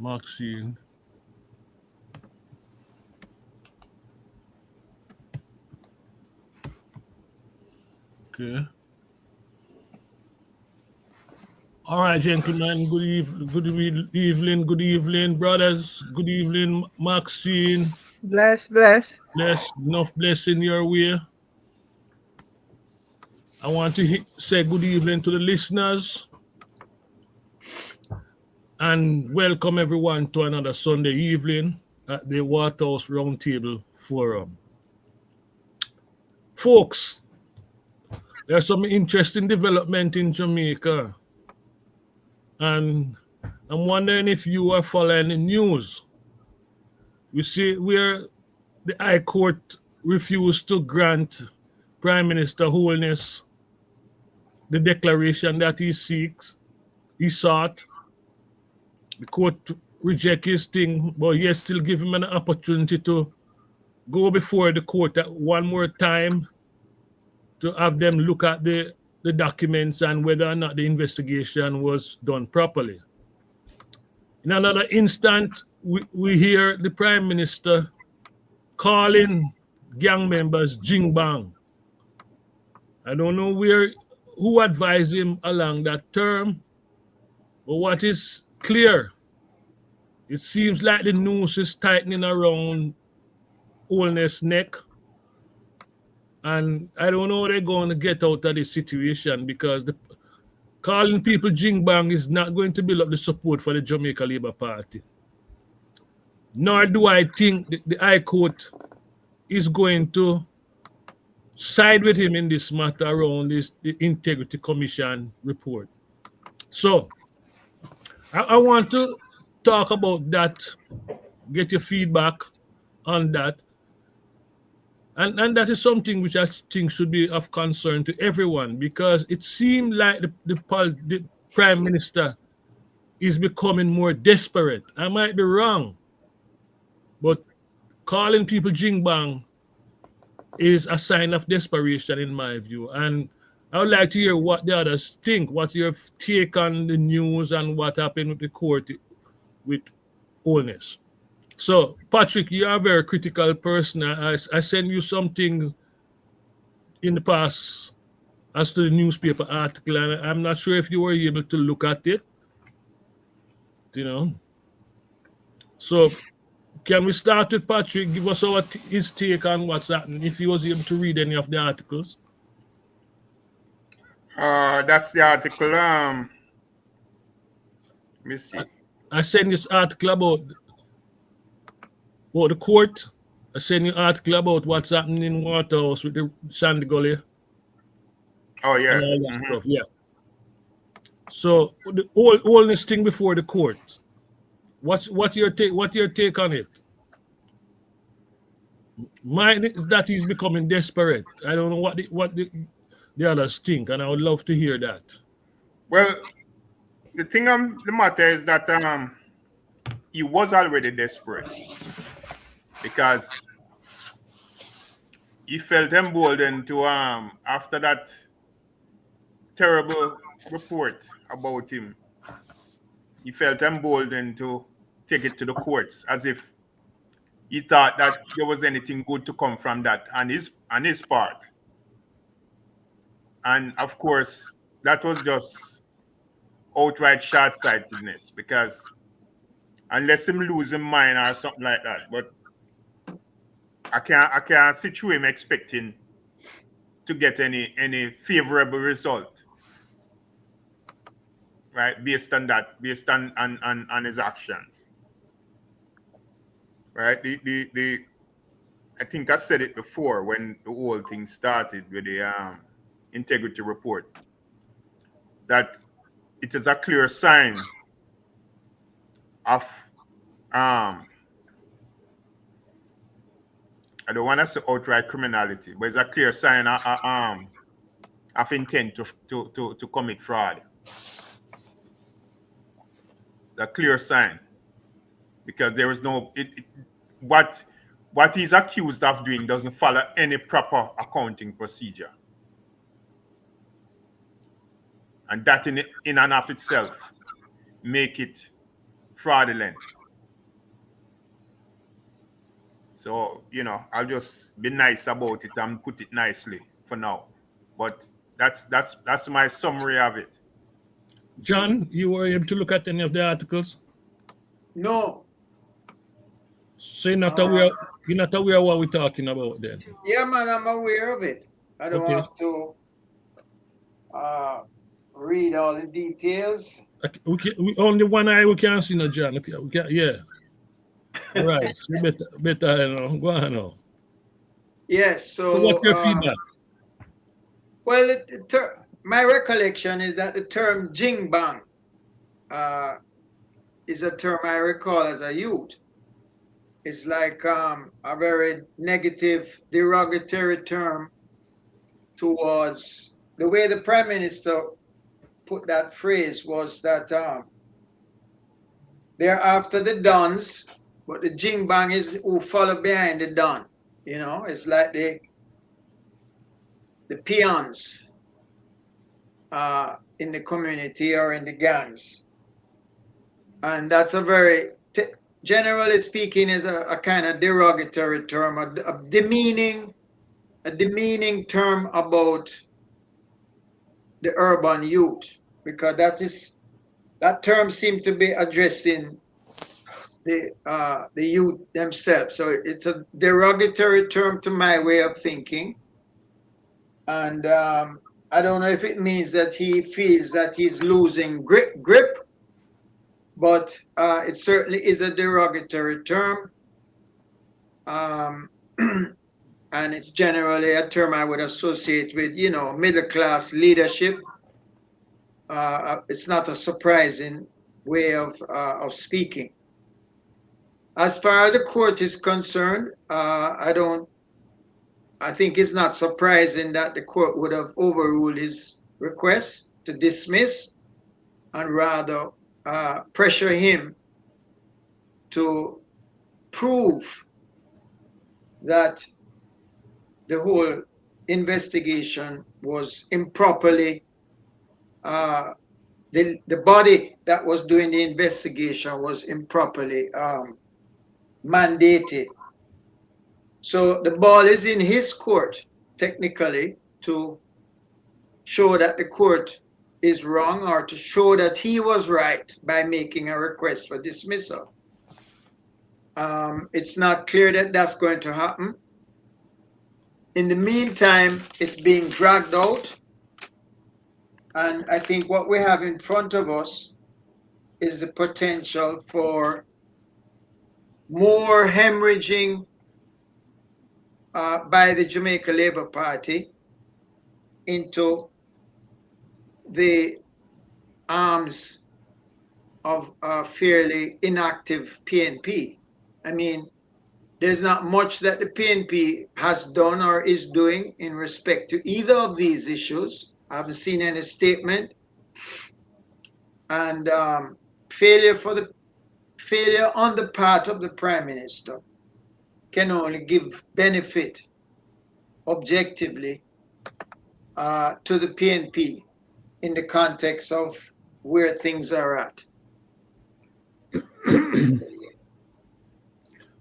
Maxine. Okay. All right, gentlemen. Good evening, brothers. Good evening, Maxine. Bless, bless. Enough blessing your way. I want to say good evening to the listeners and welcome everyone to another Sunday evening at the Waterhouse Roundtable Forum. Folks, there's some interesting development in Jamaica, and I'm wondering if you are following the news. We see where the High Court refused to grant Prime Minister Holness the declaration that he sought. The court reject his thing, but yet still give him an opportunity to go before the court one more time to have them look at the documents and whether or not the investigation was done properly. In another instant, we hear the Prime Minister calling gang members Jing. I don't know who advised him along that term, but what is clear, it seems like the noose is tightening around Holness' neck, and I don't know how they're going to get out of this situation because calling people Jing is not going to build up the support for the Jamaica Labour Party. Nor do I think the High Court is going to side with him in this matter around the Integrity Commission report. So I want to talk about that, get your feedback on that. And that is something which I think should be of concern to everyone because it seemed like the Prime Minister is becoming more desperate. I might be wrong, but calling people Jing is a sign of desperation in my view. And I would like to hear what the others think. What's your take on the news and what happened with the court with Holness? So, Patrick, you are a very critical person. I sent you something in the past as to the newspaper article, and I'm not sure if you were able to look at it. You know, so can we start with Patrick? Give us his take on what's happening. If he was able to read any of the articles. That's the article. Let me see. I sent this article about the court. I sent you an article about what's happening in Waterhouse with the Sandy Gully Oh and yeah. all that stuff. Yeah. So all this thing before the court. What's your take? What's your take on it? Mine is that he's becoming desperate. I don't know what the others think, and I would love to hear that. Well, the thing the matter is that he was already desperate because he felt emboldened to after that terrible report about him. He felt emboldened to take it to the courts as if he thought that there was anything good to come from that on his part. And of course, that was just outright short-sightedness because unless him lose his mind or something like that, but I can't situate him expecting to get any favorable result, right? Based on that, based on his actions, right? The I think I said it before when the whole thing started with the integrity report that it is a clear sign of I don't want to say outright criminality, but it's a clear sign of intent to commit fraud. A clear sign because there is what he's accused of doing doesn't follow any proper accounting procedure, and that in and of itself make it fraudulent. So, I'll just be nice about it and put it nicely for now. But that's my summary of it. John, you were able to look at any of the articles? No. So you're not aware what we're talking about then? Yeah, man, I'm aware of it. I don't Okay. have to read all the details. We only one eye we can see, no, John. Okay, yeah. All right. So better, go on now. Yes, So what's so your feedback? well, my recollection is that the term Jing Bang is a term I recall as a youth. It's like a very negative, derogatory term towards the way the Prime Minister put that phrase was that they're after the Dons, but the Jing Bang is who follow behind the Don. It's like the peons in the community or in the gangs. And that's a very, generally speaking, is a kind of derogatory term, a demeaning term about the urban youth, because that term seems to be addressing the youth themselves. So it's a derogatory term to my way of thinking. And I don't know if it means that he feels that he's losing grip, but it certainly is a derogatory term. And it's generally a term I would associate with, middle class leadership. It's not a surprising way of speaking. As far as the court is concerned, I think it's not surprising that the court would have overruled his request to dismiss and rather pressure him to prove that the whole investigation was improperly, the body that was doing the investigation was improperly mandated. So the ball is in his court, technically, to show that the court is wrong or to show that he was right by making a request for dismissal. It's not clear that that's going to happen. In the meantime, it's being dragged out. And I think what we have in front of us is the potential for more hemorrhaging by the Jamaica Labour Party into the arms of a fairly inactive PNP. I mean, there's not much that the PNP has done or is doing in respect to either of these issues. I haven't seen any statement. And failure on the part of the Prime Minister can only give benefit objectively to the PNP in the context of where things are at.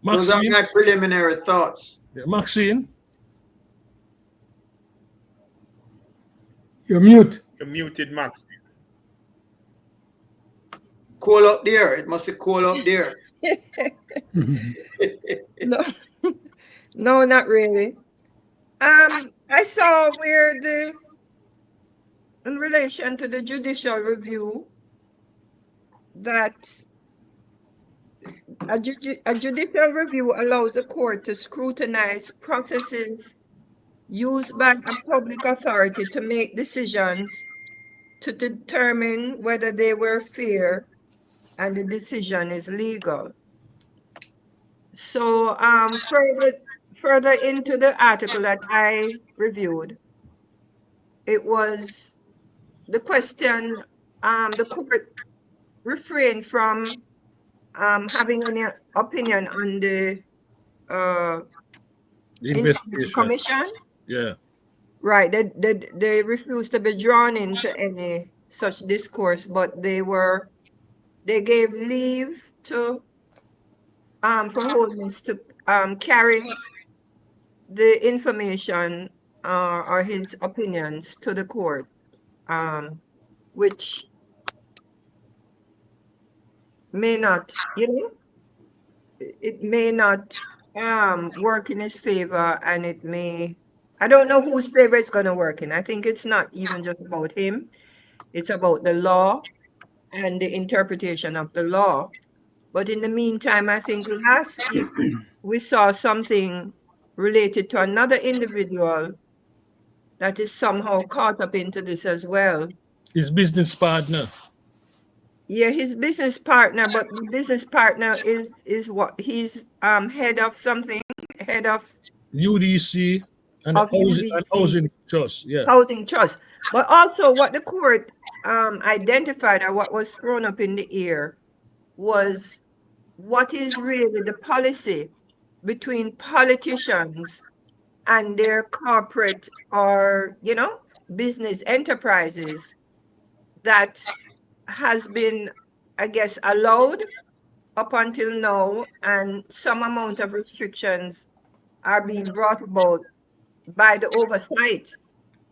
Those are my preliminary thoughts. Yeah, Maxine? You're mute. You're muted, Max. Cool up there. It must be cool up there. No, no, not really. I saw where in relation to the judicial review, that a judicial review allows the court to scrutinize processes used by a public authority to make decisions to determine whether they were fair and the decision is legal. So further into the article that I reviewed, it was the question, the court refrained from having any opinion on the Integrity Commission. Yeah. Right. They refused to be drawn into any such discourse, but they gave leave to for Holness to carry the information or his opinions to the court, which may not, it may not work in his favor, and it may, I don't know whose favor it's going to work in. I think it's not even just about him, it's about the law and the interpretation of the law. But in the meantime, I think last week we saw something related to another individual that is somehow caught up into this as well. His business partner. Yeah, his business partner, but the business partner is what he's head of something, head UDC and of UDC, housing trust. Yeah. housing trust. But also what the court identified, or what was thrown up in the air, was what is really the policy between politicians and their corporate or business enterprises that has been, I guess, allowed up until now, and some amount of restrictions are being brought about by the oversight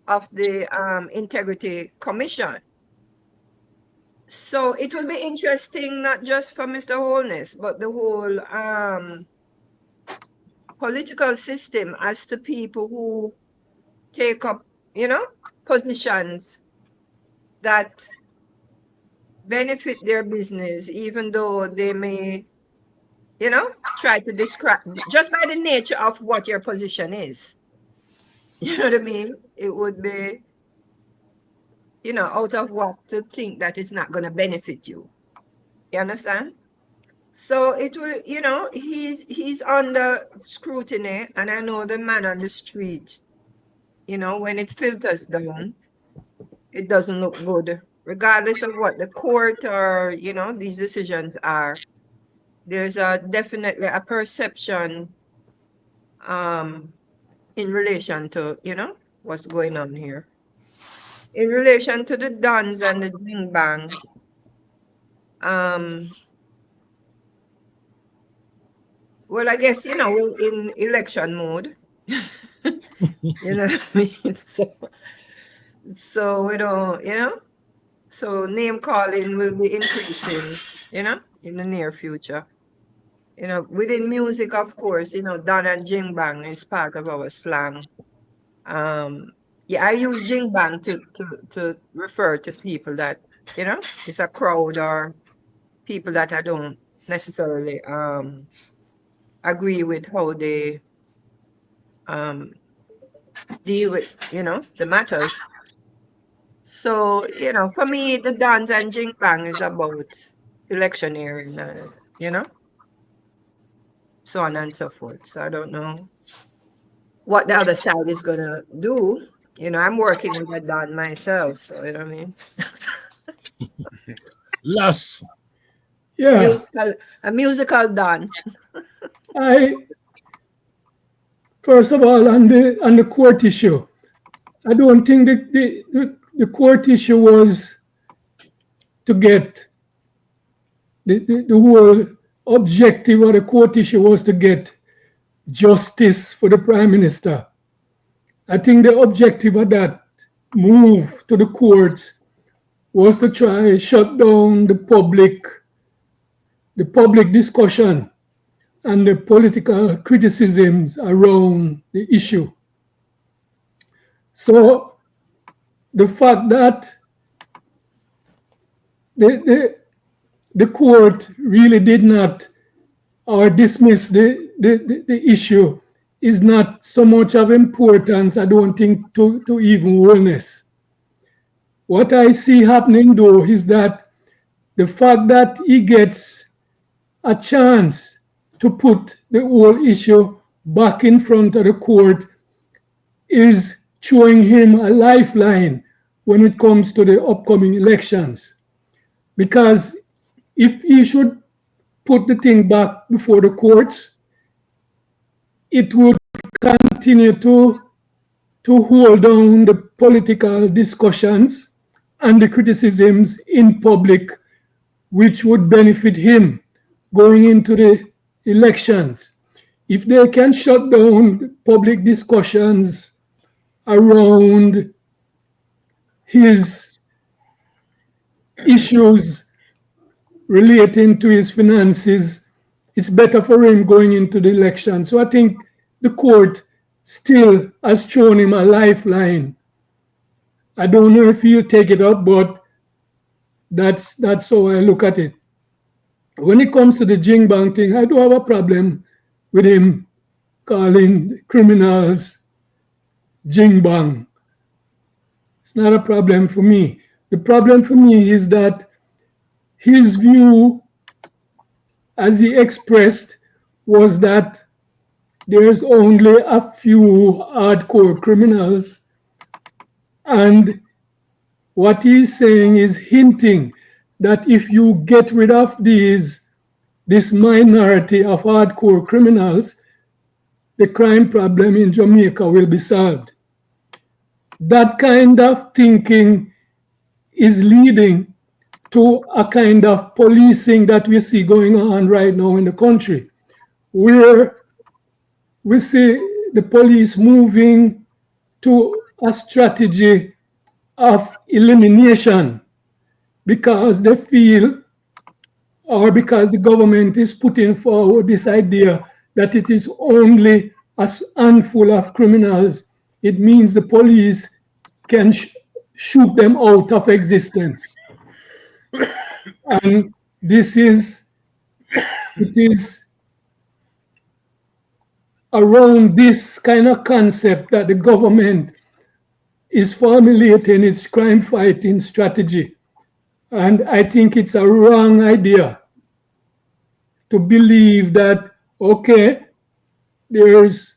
of the Integrity Commission. So it will be interesting, not just for Mr. Holness, but the whole political system, as to people who take up, positions that benefit their business, even though they may, try to describe just by the nature of what your position is. You know what I mean? It would be, out of what to think that it's not going to benefit you. You understand? So it will, he's under scrutiny, and I know the man on the street, when it filters down, it doesn't look good, regardless of what the court or, these decisions are. There's definitely a perception in relation to, what's going on here. In relation to the Dons and the Jing Bang, well, I guess, we're in election mode. You know what I mean? So we don't, so name calling will be increasing, in the near future. Within music, of course, Don and Jing Bang is part of our slang. Yeah, I use Jing Bang to refer to people that, it's a crowd or people that I don't necessarily agree with how they deal with, the matters. So, for me, the dance and Jing Bang is about electioneering, so on and so forth. So I don't know what the other side is gonna do. I'm working with a Don myself, so you know what I mean. Last. Yeah, A musical Don. I first of all on the court issue, I don't think that the court issue was to get the whole objective of the court issue was to get justice for the prime minister. I think the objective of that move to the courts was to try shut down the public discussion and the political criticisms around the issue. So the fact that the court really did not or dismiss the issue is not so much of importance, I don't think, to even Holness. What I see happening though is that the fact that he gets a chance to put the whole issue back in front of the court is showing him a lifeline when it comes to the upcoming elections. Because if he should put the thing back before the courts, it would continue to hold down the political discussions and the criticisms in public, which would benefit him going into the elections. If they can shut down public discussions around his issues relating to his finances, it's better for him going into the election. So I think the court still has shown him a lifeline. I don't know if he'll take it up, but that's how I look at it. When it comes to the Jing Bang thing, I do have a problem with him calling criminals Jing Bang. It's not a problem for me. The problem for me is that his view, as he expressed, was that there's only a few hardcore criminals, and what he's saying is hinting that if you get rid of this minority of hardcore criminals, the crime problem in Jamaica will be solved. That kind of thinking is leading to a kind of policing that we see going on right now in the country, where we see the police moving to a strategy of elimination because they feel, or because the government is putting forward this idea that it is only a handful of criminals, it means the police can shoot them out of existence. And it is around this kind of concept that the government is formulating its crime fighting strategy. And I think it's a wrong idea to believe that, okay, there's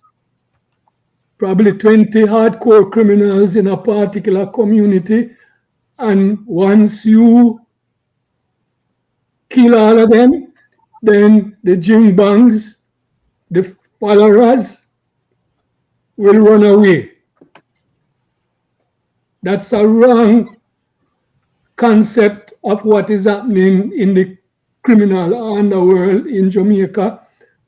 probably 20 hardcore criminals in a particular community, and once you kill all of them, then the Jing Bangs, the followers, will run away. That's a wrong concept of what is happening in the criminal underworld in Jamaica,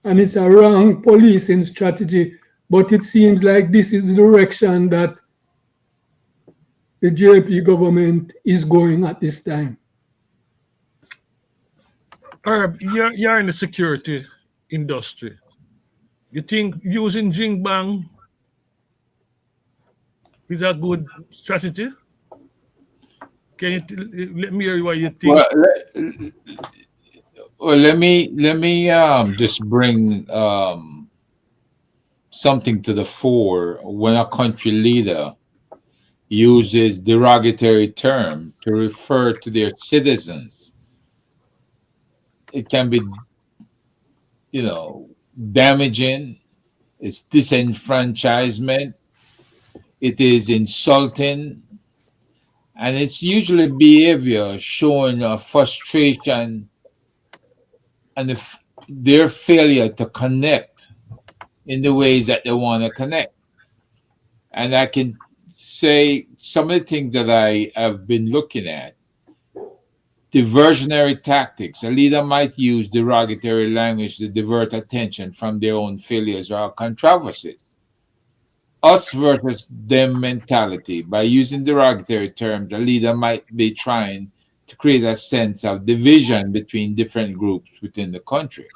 and it's a wrong policing strategy. But it seems like this is the direction that the JP government is going at this time. Herb, you're in the security industry. You think using Jing Bang is a good strategy? Can you let me hear what you think? Well, let me just bring something to the fore. When a country leader uses derogatory term to refer to their citizens, it can be, damaging. It's disenfranchisement. It is insulting, and it's usually behavior showing a frustration and their failure to connect in the ways that they want to connect. And I can say some of the things that I have been looking at. Diversionary tactics. A leader might use derogatory language to divert attention from their own failures or controversies. Us versus them mentality. By using derogatory terms, a leader might be trying to create a sense of division between different groups within the country.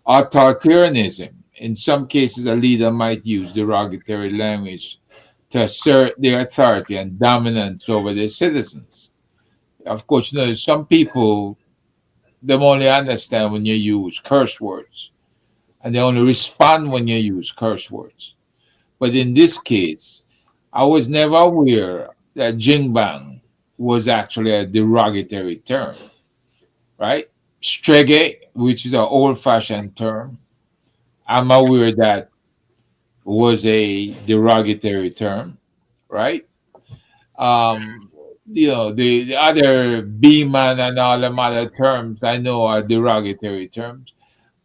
Authoritarianism. In some cases, a leader might use derogatory language to assert their authority and dominance over their citizens. Of course, some people, they only understand when you use curse words, and they only respond when you use curse words. But in this case, I was never aware that Jingbang was actually a derogatory term, right? Strege, which is an old-fashioned term, I'm aware that was a derogatory term, right? Um, the other B-man and all them other terms I know are derogatory terms.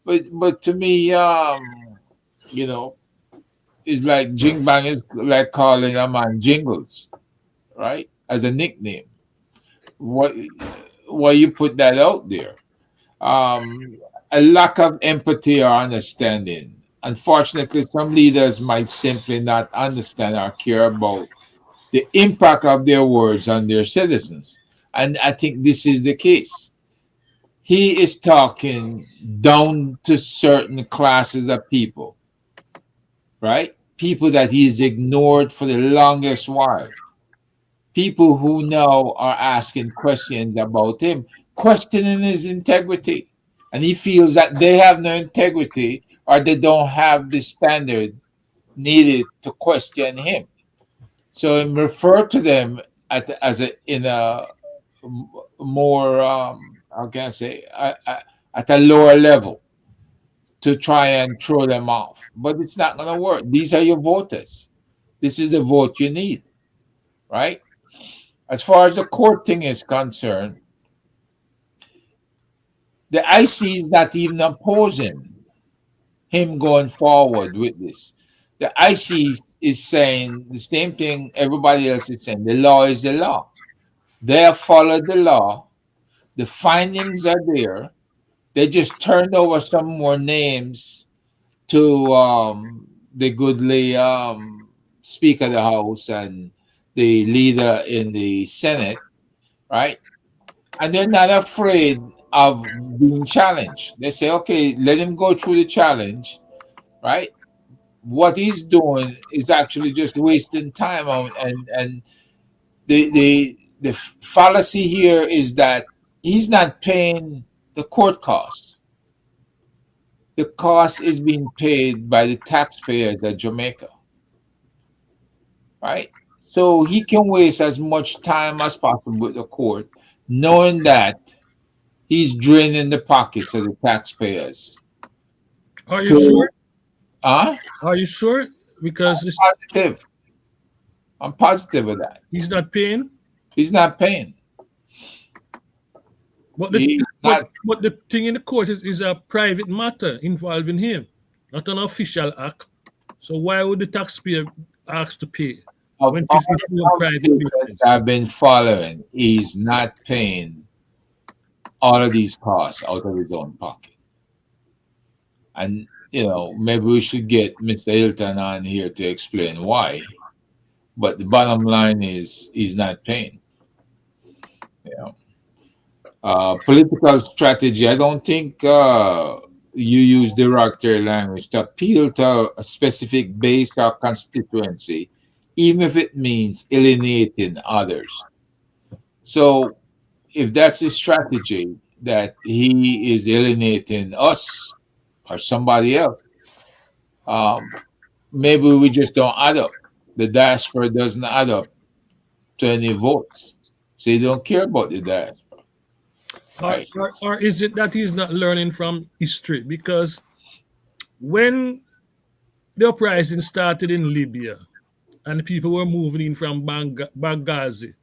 But to me, you know, it's like Jingbang is like calling a man Jingles, right? As a nickname. What why you put that out there? um, a lack of empathy or understanding. Unfortunately, some leaders might simply not understand or care about the impact of their words on their citizens. And I think this is the case. He is talking down to certain classes of people, right? People that he's ignored for the longest while. People who now are asking questions about him, questioning his integrity. And he feels that they have no integrity or they don't have the standard needed to question him. So he refer to them as a in a more how can I say at a lower level to try and throw them off. But it's not going to work. These are your voters. This is the vote you need, right? As far as the court thing is concerned, the IC is not even opposing him going forward with this. The IC is saying the same thing everybody else is saying. The law is the law. They have followed the law. The findings are there. They just turned over some more names to the goodly Speaker of the House and the leader in the Senate, right? And they're not afraid of being challenged. They say, okay, let him go through the challenge, right? What he's doing is actually just wasting time on, and the fallacy here is that he's not paying the court costs. The cost is being paid by the taxpayers of Jamaica, right? So he can waste as much time as possible with the court, knowing that he's draining the pockets of the taxpayers. Are you To, sure? huh? Are you sure? Because Positive. I'm positive of that. he's not paying. He's not paying. But the He's but not. but the thing in the court is a private matter involving him, not an official act. So why would the taxpayer ask to pay Of when all this is the his own private conversations business? I've been following, he's not paying all of these costs out of his own pocket. And maybe we should get Mr. Hilton on here to explain why. But the bottom line is he's not paying. You know, political strategy. I don't think you use derogatory language to appeal to a specific base or constituency, even if it means alienating others. So, if that's his strategy, that he is alienating us or somebody else, um, maybe we just don't add up. The diaspora doesn't add up to any votes. So you don't care about the diaspora, Or, right? or is it that he's not learning from history? Because when the uprising started in Libya and the people were moving in from Benghazi,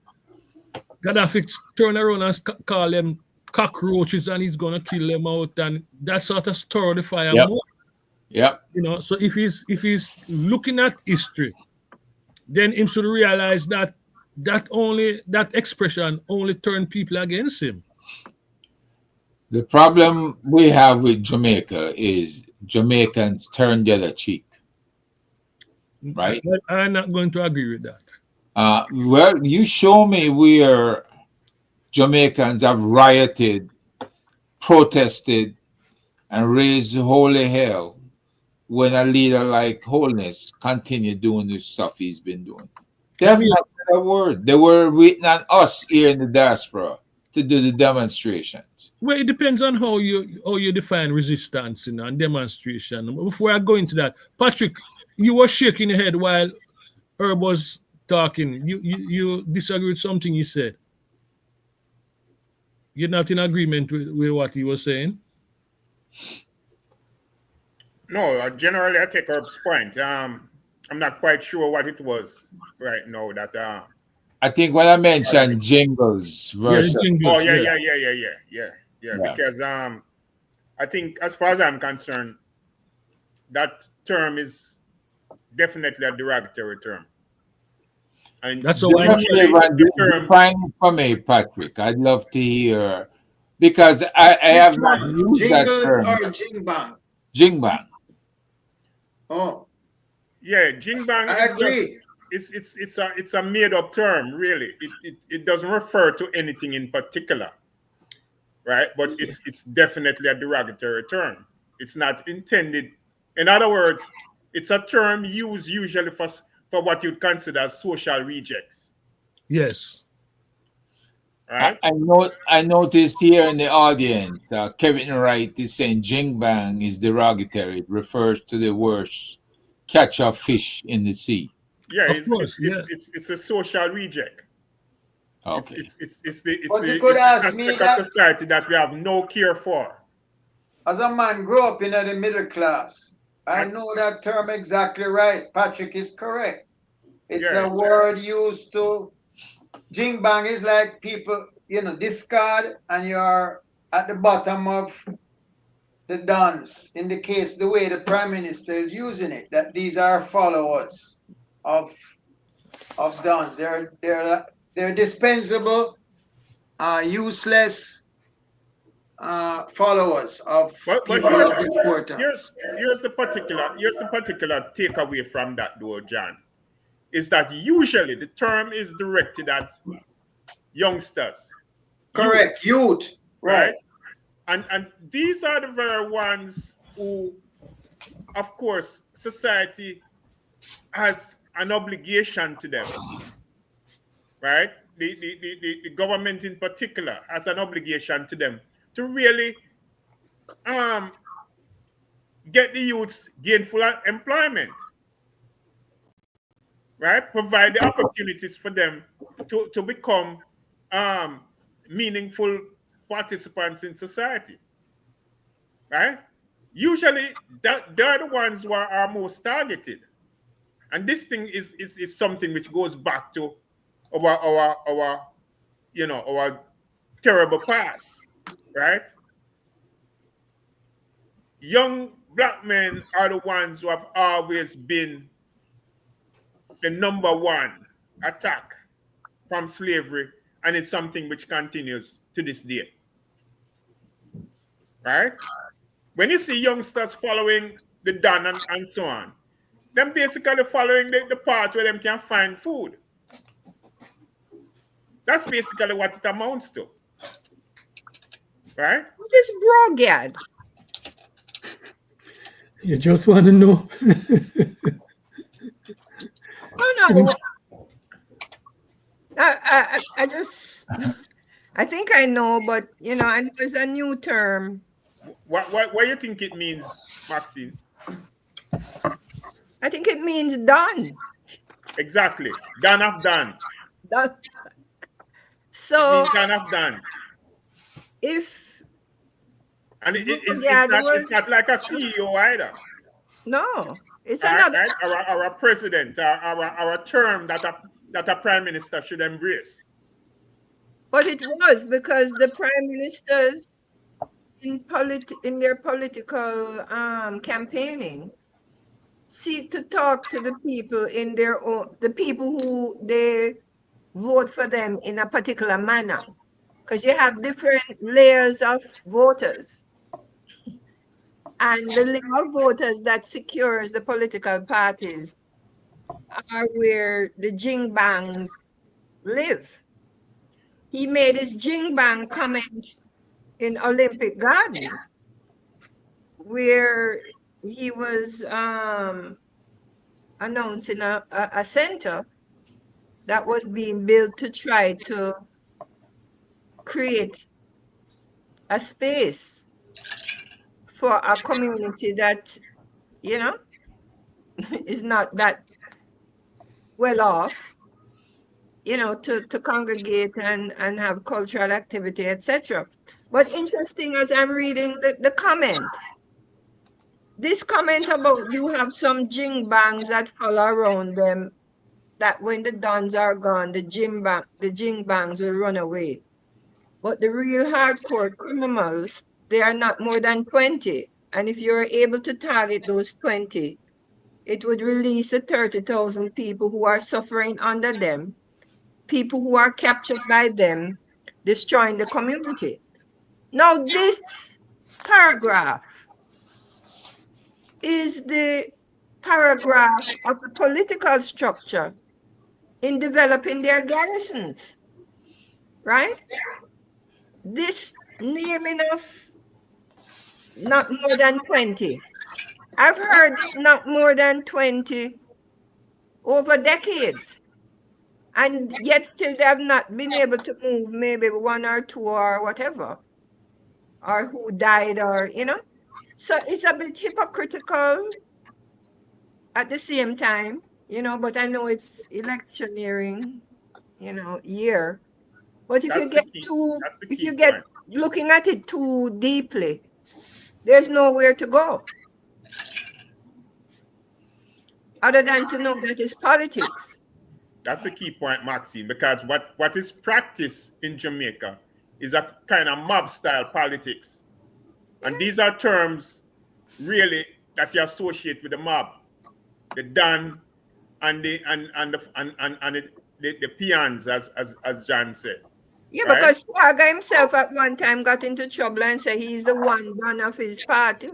Gaddafi turned around and call them cockroaches and he's gonna kill them out, and that sort of stirred the fire Yep. more. Yep. So if he's looking at history, then he should realize that that expression only turned people against him. The problem we have with Jamaica is Jamaicans turn the other cheek, right? I'm not going to agree with that. Well, you show me where Jamaicans have rioted, protested, and raised holy hell when a leader like Holness continued doing the stuff he's been doing. They I have mean, not said a word. They were waiting on us here in the diaspora to do the demonstrations. well, it depends on how you define resistance, and demonstration. Before I go into that, Patrick, you were shaking your head while Herb was talking. You disagree with something he said. You're not in agreement with what he was saying. No, generally I take Herb's point. I'm not quite sure what it was right now that I think when I pardon me. mentioned jingles Yeah, the versus Oh jingles. yeah, Yeah. yeah, yeah, yeah, yeah, yeah, yeah. yeah, Because I think as far as I'm concerned, that term is definitely a derogatory term. And That's how I know. usually definitely the term define it for me, Patrick. I'd love to hear because I Which have not one? used that Jingles term, or Jingbang? jingbang. Oh, Yeah, Jing Bang I is just agree. it's a made up term, really. It doesn't refer to anything in particular, right? But it's definitely a derogatory term. It's not intended. In other words, it's a term used usually for what you'd consider as social rejects, Yes. right? I noticed here in the audience, Kevin Wright is saying jingbang is derogatory. It refers to the worst catch of fish in the sea. Yeah, Of course. Yeah. it's a social reject. Okay. But you could It's the ask me aspect of that society that we have no care for. as a man grew up in the middle class. I And know that term exactly right. Patrick is correct. It's yeah, a word used to Jingbang is like people, discard and you're at the bottom of the dance. In the case, the way the prime minister is using it, that these are followers of dance. They're dispensable, useless followers of but people of importance. here's the particular takeaway from that though, John, is that usually the term is directed at youngsters, youth, Correct. Youth. right? Right. And these are the very ones who, of course, society has an obligation to them, right? The government in particular has an obligation to them to really um, get the youths gainful employment, right? Provide the opportunities for them to become um, meaningful participants in society, right? Usually, they're the ones who are most targeted, and this thing is something which goes back to our our terrible past, right? Young black men are the ones who have always been the number one attack from slavery, and it's something which continues to this day, right? When you see youngsters following the Don and so on, them basically following the part where them can find food. That's basically what it amounts to, right? What is brogad? You just want to know. Oh no, I just I think I know, but I know it's a new term. What you think it means, Maxine? I think it means done. Exactly. Done of dance. Done. It So means done of dance. if And brogad was it's not like a CEO either. no, it's All right, another. right? Our president, our term that a prime minister should embrace. But it was because the prime ministers in their political campaigning seek to talk to the people in their own, the people who they vote for them in a particular manner, because you have different layers of voters, and the layer of voters that secures the political parties are where the Jing Bangs live. He made his Jing Bang comment in Olympic Gardens, where he was announcing a center that was being built to try to create a space for a community that, you know, is not that well off, to congregate and have cultural activity, etc. But interesting as I'm reading the comment, this comment about you have some jing bangs that follow around them, that when the dons are gone, the jing bangs will run away. But the real hardcore criminals, they are not more than 20. And if you're able to target those 20, it would release the 30,000 people who are suffering under them, people who are captured by them, destroying the community. Now, this paragraph is the paragraph of the political structure in developing their garrisons, right? This naming of not more than 20. I've heard this not more than 20 over decades. And yet still they have not been able to move maybe one or two or whatever, or who died or, So it's a bit hypocritical at the same time, but I know it's electioneering, year. But if you That's the get key. too, That's the if key you get point. looking at it too deeply, there's nowhere to go other than to know that it's politics. That's the key point, Maxine, because what is practiced in Jamaica is a kind of mob style politics. And these are terms really that you associate with the mob, the Don and the peons, as John said, Yeah, right? because Swaga himself at one time got into trouble and said he's the one of his party.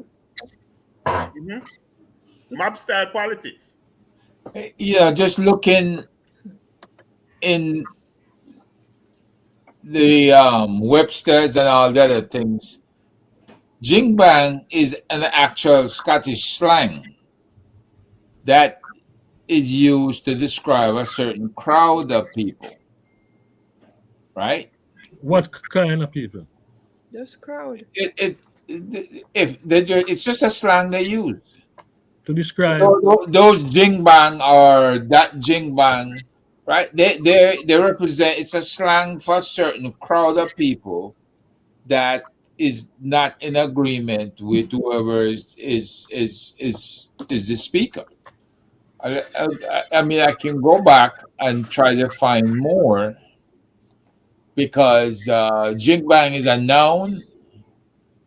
Mm-hmm. Mob style politics. Yeah, just looking in the Webster's and all the other things, Jingbang is an actual Scottish slang that is used to describe a certain crowd of people, right? What kind of people? Just crowd. If it's just a slang they use. To describe Those Jingbang or that Jingbang, right? They represent. It's a slang for a certain crowd of people that is not in agreement with whoever is the speaker. I mean, I can go back and try to find more because Jingbang is a noun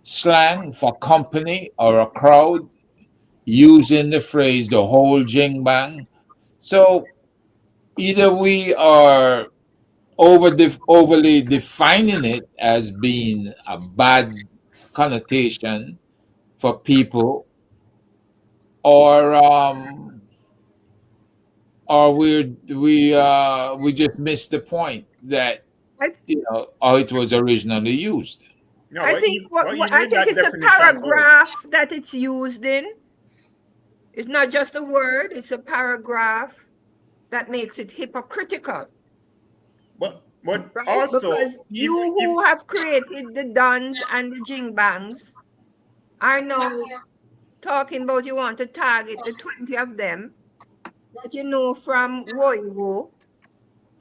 slang for company or a crowd using the phrase the whole Jingbang. So either we are overly defining it as being a bad connotation for people, or we just missed the point that I, how it was originally used. No, I think what even I with think that it's a definition, Herb, paragraph that it's used in. It's not just a word, it's a paragraph that makes it hypocritical, but right? also Because you who have created the Dons and the Jingbangs are now talking about you want to target the 20 of them that you know from Woiwo.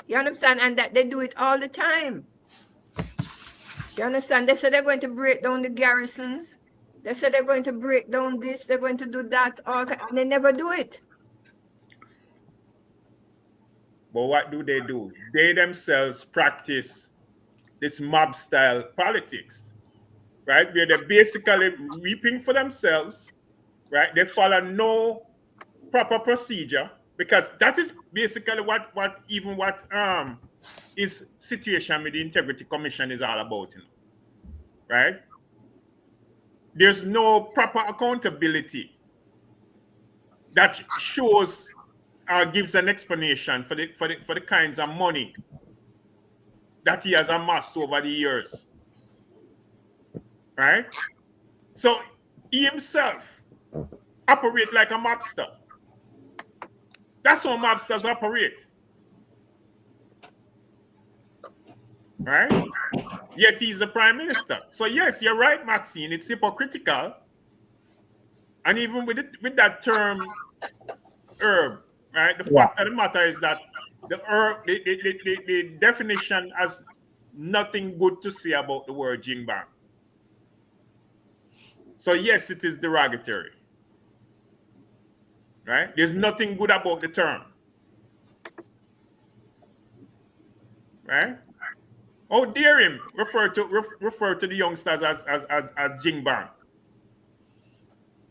You understand? And that they do it all the time. You understand? They say they're going to break down the garrisons. They say they're going to break down this, they're going to do that, and they never do it. but what do? They themselves practice this mob style politics, right? Where they're basically reaping for themselves, right? They follow no proper procedure because that is basically what is situation with the Integrity Commission is all about, right? There's no proper accountability that shows gives an explanation for the kinds of money that he has amassed over the years, right? So he himself operate like a mobster. That's how mobsters operate, right? Yet he's the prime minister. So yes, you're right, Maxine. It's hypocritical, and even with that term herb, right? The Yeah. fact of the matter is that the herb, the definition has nothing good to say about the word jingbang. So yes, it is derogatory, right? There's nothing good about the term, right? How dare him refer to the youngsters as jingbang,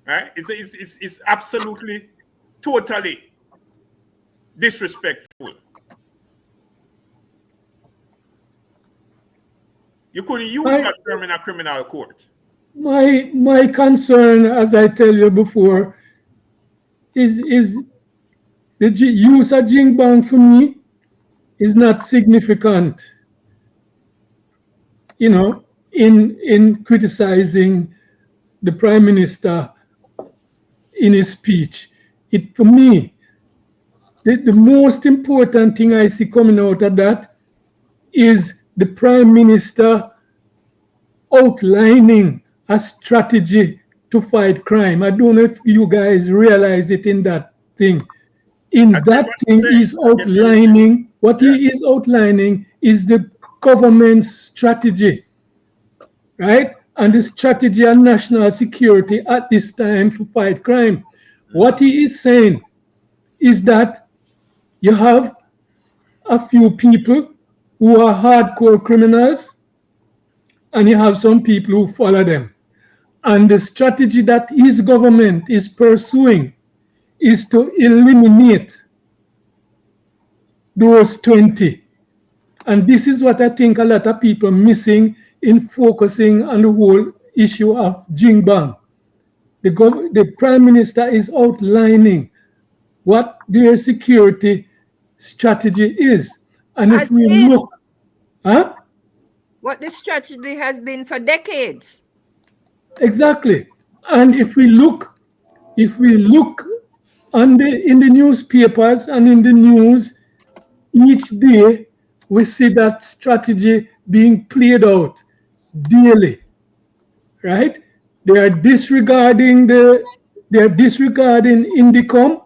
right? It's absolutely totally disrespectful. You couldn't use I, that term in a criminal court. my concern, as I tell you before, is the use of Jing Bang for me is not significant, you know, in criticizing the Prime Minister in his speech. It for me, the most important thing I see coming out of that is the Prime Minister outlining a strategy to fight crime. I don't know if you guys realize it in that thing. I In get that what you're thing, saying. he's I get what you're saying. outlining what Yeah. he is outlining is the government's strategy, right? And the strategy on national security at this time to fight crime. What he is saying is that you have a few people who are hardcore criminals and you have some people who follow them. And the strategy that his government is pursuing is to eliminate those 20. And this is what I think a lot of people missing in focusing on the whole issue of Jing Bang. The Prime Minister is outlining what their security strategy is. And Has if we been look, huh? what the strategy has been for decades. Exactly. And if we look on in the newspapers and in the news, each day we see that strategy being played out daily, right? They are disregarding Indicom.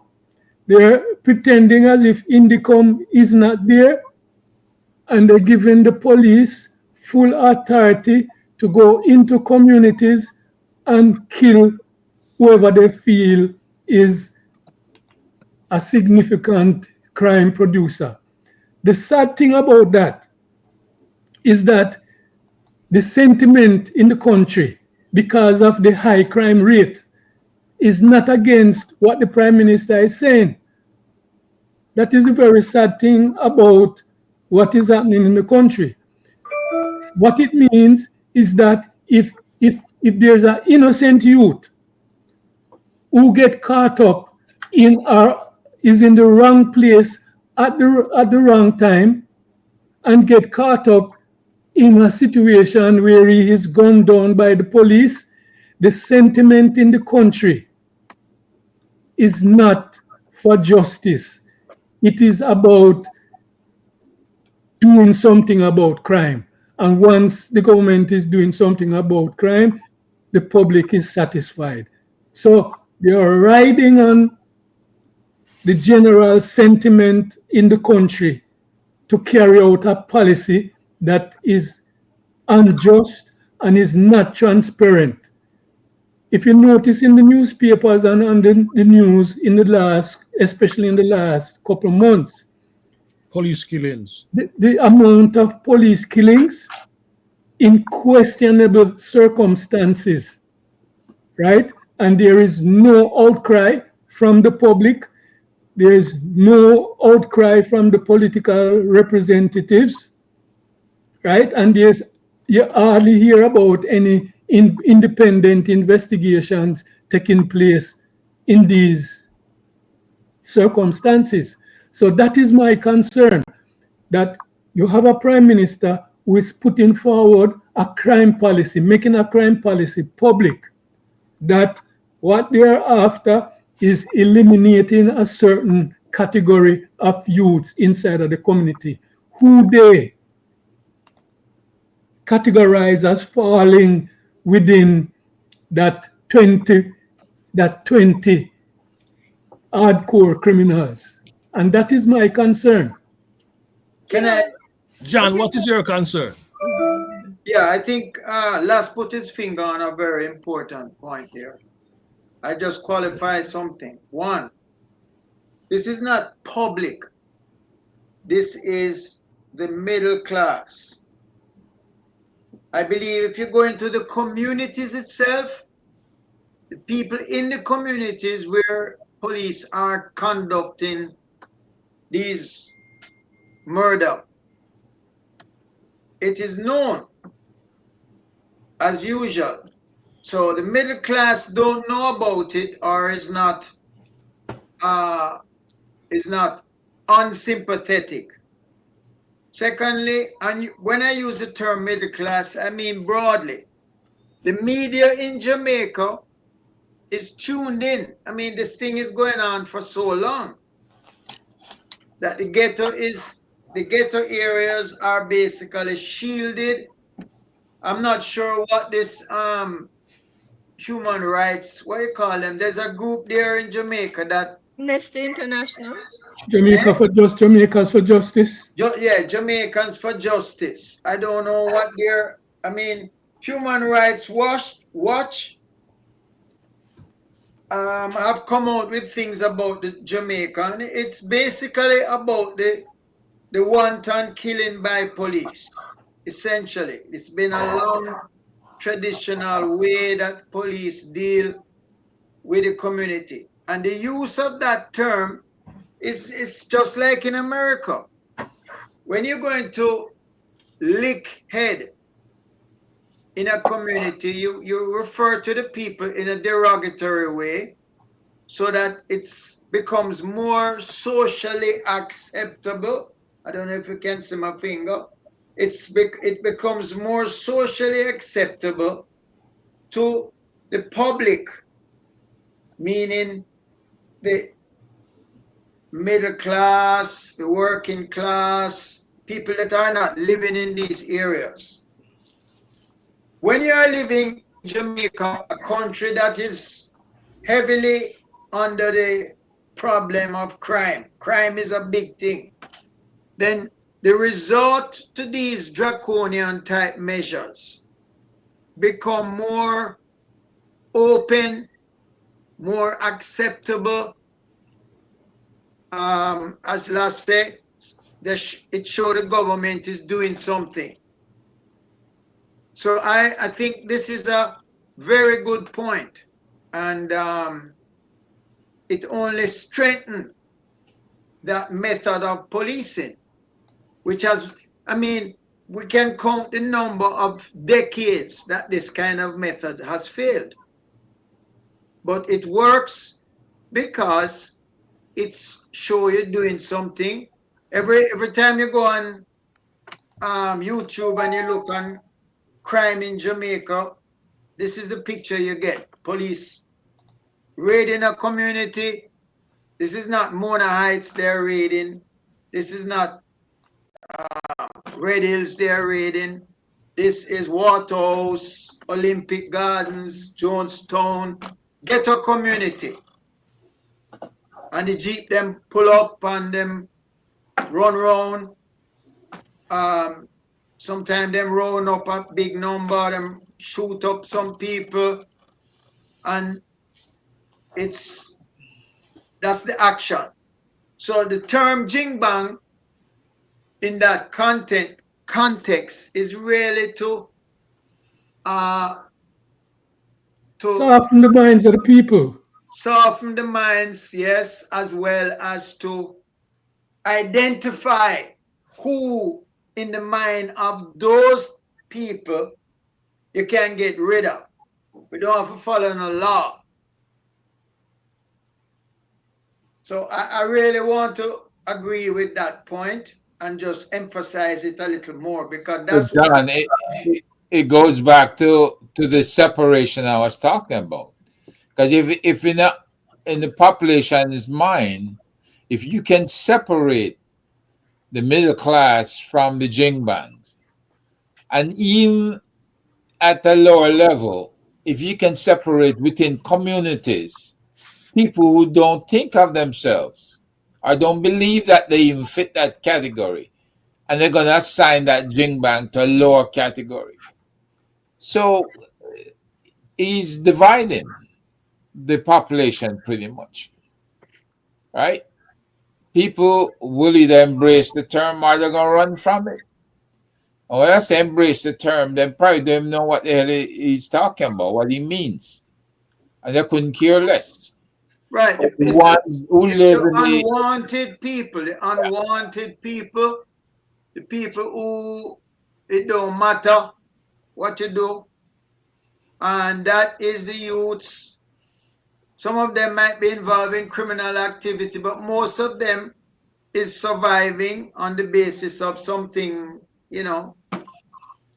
They're pretending as if Indicom is not there, and they're giving the police full authority to go into communities and kill whoever they feel is a significant crime producer. The sad thing about that is that the sentiment in the country, because of the high crime rate, is not against what the Prime Minister is saying. That is a very sad thing about what is happening in the country. What it means is that if there's an innocent youth who get caught up in or is in the wrong place at the wrong time and get caught up in a situation where he is gunned down by the police, the sentiment in the country is not for justice. It is about doing something about crime. And once the government is doing something about crime, the public is satisfied. So they are riding on the general sentiment in the country to carry out a policy that is unjust and is not transparent. If you notice in the newspapers and on the news in the last, especially in the last couple of months, Police killings. the amount of police killings in questionable circumstances, right? And there is no outcry from the public. There is no outcry from the political representatives, right? And you hardly hear about any independent investigations taking place in these circumstances. So that is my concern, that you have a prime minister who is putting forward a crime policy, making a crime policy public, that what they are after is eliminating a certain category of youths inside of the community who they categorize as falling within that 20 hardcore criminals. And that is my concern. Can I? John, what is your concern? Yeah, I think Las put his finger on a very important point here. I just qualify something. One, this is not public. This is the middle class. I believe if you go into the communities itself, the people in the communities where police are conducting these murder, it is known as usual. So the middle class don't know about it or uh, is not unsympathetic. Secondly, and when I use the term middle class, I mean broadly. The media in Jamaica is tuned in. I mean, this thing is going on for so long that the ghetto areas are basically shielded. I'm not sure what this human rights, what you call them. There's a group there in Jamaica that Amnesty International. Jamaica eh? for just Jamaicans for justice. Yeah, Jamaicans for Justice. I don't know what they're. I mean, Human Rights Watch have come out with things about the Jamaican. It's basically about the wanton killing by police. Essentially, it's been a long traditional way that police deal with the community, and the use of that term is just like in America. When you're going to lick head in a community, you refer to the people in a derogatory way so that it becomes more socially acceptable. I don't know if you can see my finger. It becomes more socially acceptable to the public, meaning the middle class, the working class, people that are not living in these areas. When you are living in Jamaica, a country that is heavily under the problem of crime, crime is a big thing, then the resort to these draconian type measures become more open, more acceptable. As last say, it shows the government is doing something. So I think this is a very good point, and it only strengthened that method of policing, which has, I mean, we can count the number of decades that this kind of method has failed. But it works because it's show you doing something. Every time you go on YouTube and you look on crime in Jamaica, this is the picture you get. Police raiding a community. This is not Mona Heights they're raiding. This is not Red Hills they're raiding. This is Waterhouse, Olympic Gardens, Jonestown, ghetto community. And the Jeep them pull up and them run round. Sometimes them run up a big number, them shoot up some people, and that's the action. So the term Jing Bang in that context is really to Soften the minds of the people. soften the minds, yes, as well as to identify who in the mind of those people you can get rid of. We don't have to follow no law. So I really want to agree with that point and just emphasize it a little more because So that's what John, it goes back to the separation I was talking about. Because if in the population's mind, if you can separate the middle class from the jingbangs, and even at a lower level, if you can separate within communities people who don't think of themselves or don't believe that they even fit that category, and they're going to assign that jingbang to a lower category. So he's dividing the population pretty much, right? People will either embrace the term or they're going to run from it. And when I say embrace the term, they probably don't know what the hell he's talking about, what he means. And they couldn't care less. right. But the ones who It's live the in the unwanted people, the people who it don't matter what you do, and that is the youths. Some of them might be involved in criminal activity, but most of them is surviving on the basis of something, you know,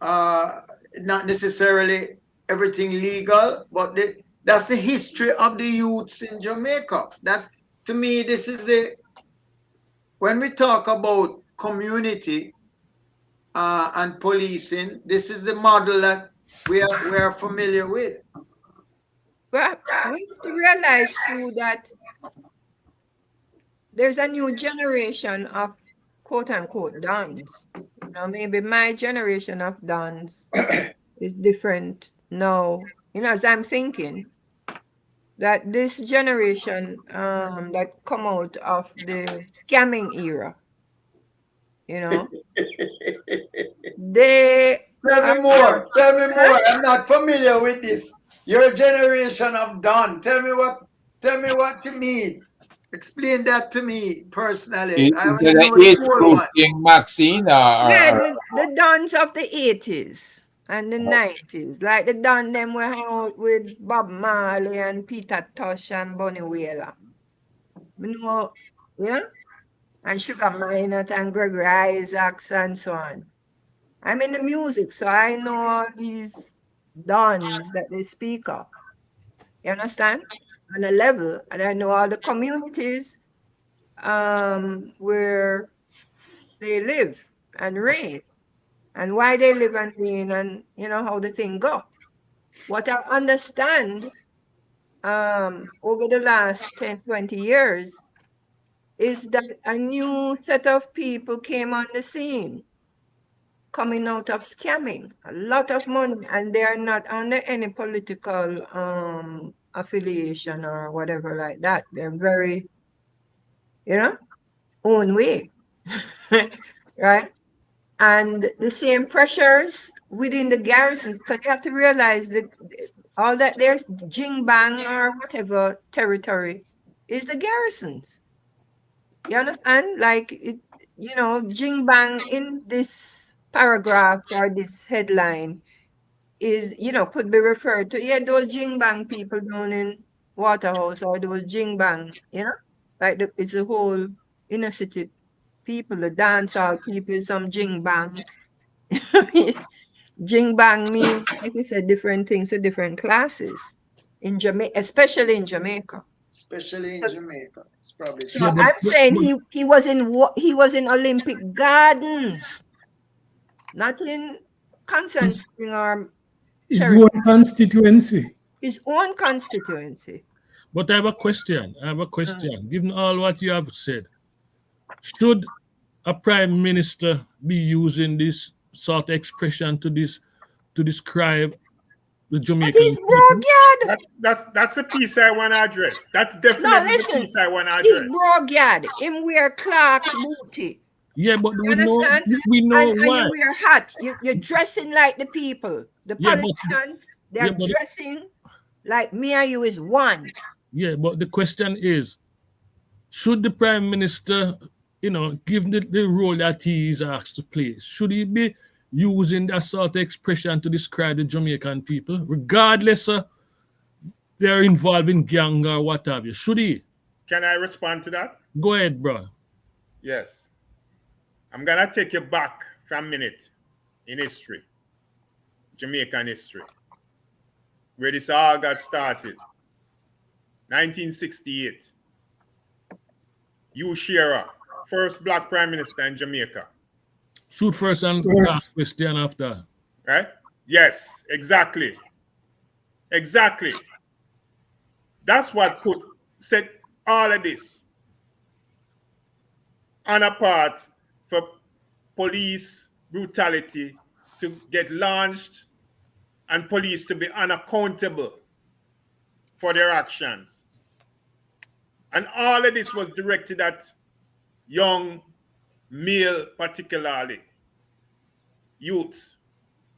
not necessarily everything legal, but that's the history of the youths in Jamaica. That, to me, this is when we talk about community and policing, this is the model that we are familiar with. But we have to realize too that there's a new generation of quote unquote dons. You know, maybe my generation of dons is different now. You know, as I'm thinking that this generation that come out of the scamming era, you know, they Tell are me more. Tell me huh? more. I'm not familiar with this. Your generation of Don. Tell me what. Tell me what you mean. Explain that to me personally. I Is want to that know an the age full group one. thing, Maxine? Yeah, the dons of the 80s and the 90s. Like the don them were hang out with Bob Marley and Peter Tosh and Bunny Wailer. You know, yeah? And Sugar Minott and Gregory Isaacs and so on. I'm in the music, so I know all these dons that they speak of. You understand? On a level, and I know all the communities where they live and reign, and why they live and reign, and you know how the thing go. What I understand over the last 10, 20 years is that a new set of people came on the scene coming out of scamming a lot of money, and they are not under any political affiliation or whatever like that. They're very, you know, own way. Right? And the same pressures within the garrison, because you have to realize that all that there's Jing Bang or whatever territory is the garrisons. You understand? Like it, you know, Jing Bang in this paragraph or this headline is, you know, could be referred to, yeah, those Jing Bang people down in Waterhouse, or those Jing Bang, you know, like it's the whole inner city people, the dancehall people, some Jing Bang. Jing Bang means, like you said, different things to different classes in Jamaica, especially in Jamaica. Especially in So, Jamaica. It's probably so Yeah, true. I'm saying but he was in Olympic Gardens, not in Constant His, Spring or his Cherry, own constituency. his own constituency. but I have a question. I have a Mm. question. Given all what you have said, should a prime minister be using this sort of expression to describe the But he's Jamaican people? brogyard. That's a piece I want to address. That's No, definitely the listen, piece I want to he's address. brogyard. Him wear Clark's booty. Yeah, but You understand? we know And why. you wear hat. You're dressing like the people. The Yeah, politicians, yeah, they're but dressing like me and you is one. yeah, but the question is, should the prime minister, give the role that he is asked to play, should he be using that sort of expression to describe the Jamaican people, regardless of they're involved in gang or what have you? Should he? Can I respond to that? Go ahead, bro. Yes. I'm gonna take you back for a minute in history, Jamaican history, where this all got started. 1968. Hugh Shearer, first black prime minister in Jamaica. Shoot first and ask First, question after. Right? Yes, exactly. Exactly. That's what set all of this on a part for police brutality to get launched and police to be unaccountable for their actions. And all of this was directed at young male, particularly youths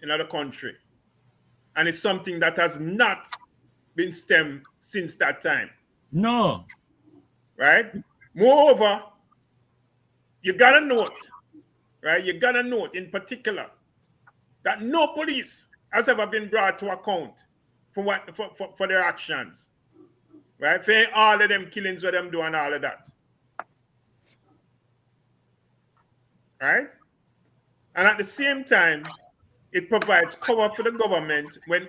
in other country. And it's something that has not been stemmed since that time, No. right? Moreover, you gotta note, right? You gotta note in particular that no police has ever been brought to account for their actions. Right? For all of them killings what them do and all of that. Right? And at the same time, it provides cover for the government when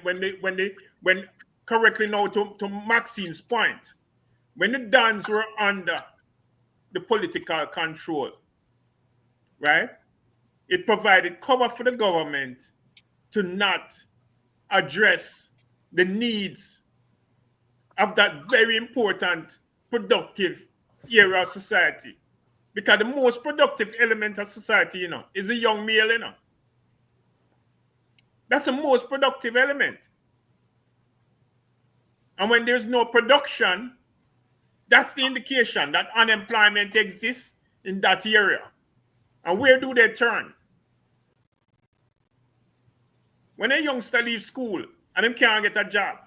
correctly now to Maxine's point, when the Dons were under the political control, right? It provided cover for the government to not address the needs of that very important, productive area of society. Because the most productive element of society, is a young male, That's the most productive element. And when there's no production, that's the indication that unemployment exists in that area. And where do they turn? When a youngster leaves school and him can't get a job,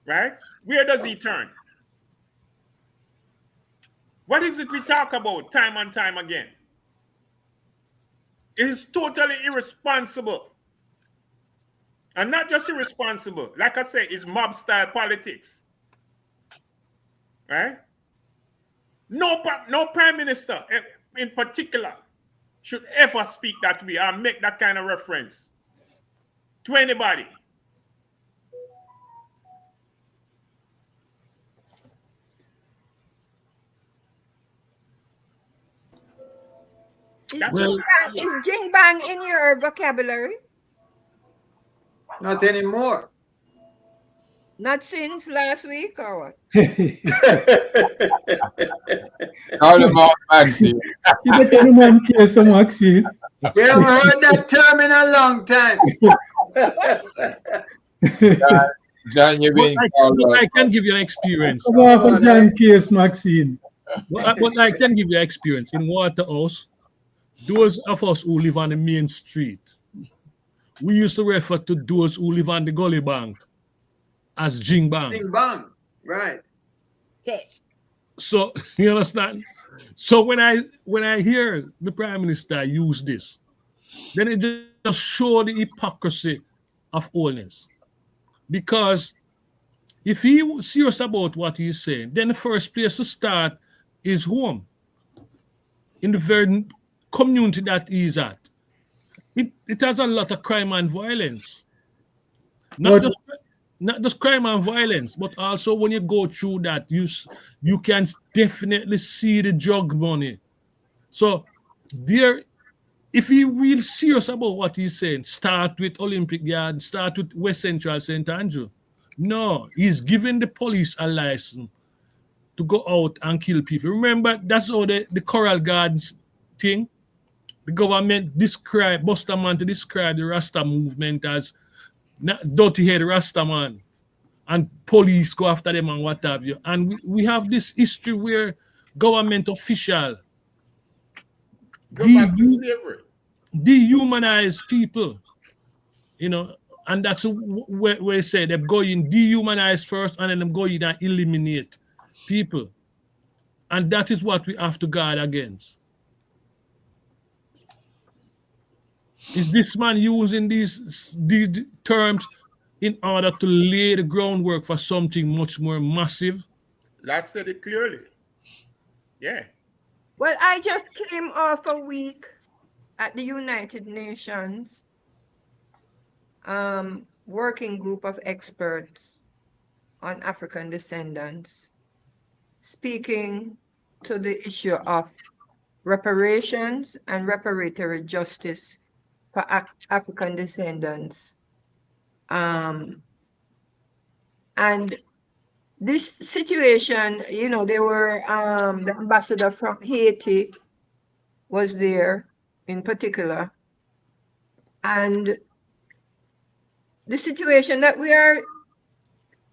right? Where does he turn? What is it we talk about time and time again? It is totally irresponsible. And not just irresponsible. Like I say, it's mob-style politics. Right? No prime minister in particular should ever speak that way or make that kind of reference to anybody. Is Jing Bang in your vocabulary? Not anymore. Not since last week or what? All about Maxine. You better no man care so Maxine. We haven't heard that term in a long time. John, you've been But I can give you an experience. Come on for John case, Maxine. But I can give you experience in Waterhouse. Those of us who live on the main street, we used to refer to those who live on the Gully bank as Jing Bang. Jing Bang, right? Okay. So you understand? So when I hear the Prime Minister use this, then it just shows the hypocrisy of Holness. Because if he was serious about what he's saying, then the first place to start is home. In the very community that he's at. It has a lot of crime and violence. Not just crime and violence, but also when you go through that, you can definitely see the drug money. So if he real serious about what he's saying, start with Olympic Garden, start with West Central St. Andrew. No, he's giving the police a license to go out and kill people. Remember, that's how the Coral Gardens thing, the government Buster Man to describe the Rasta movement as dirty head Rasta man, and police go after them and what have you. And we have this history where government official dehumanize people, and that's where they say they go in dehumanize first and then they go in and eliminate people. And that is what we have to guard against. Is this man using these terms in order to lay the groundwork for something much more massive? Last said it clearly. Yeah. Well, I just came off a week at the United Nations working group of experts on African descendants, speaking to the issue of reparations and reparatory justice for African descendants. And this situation, they were, the ambassador from Haiti was there in particular. And the situation that we are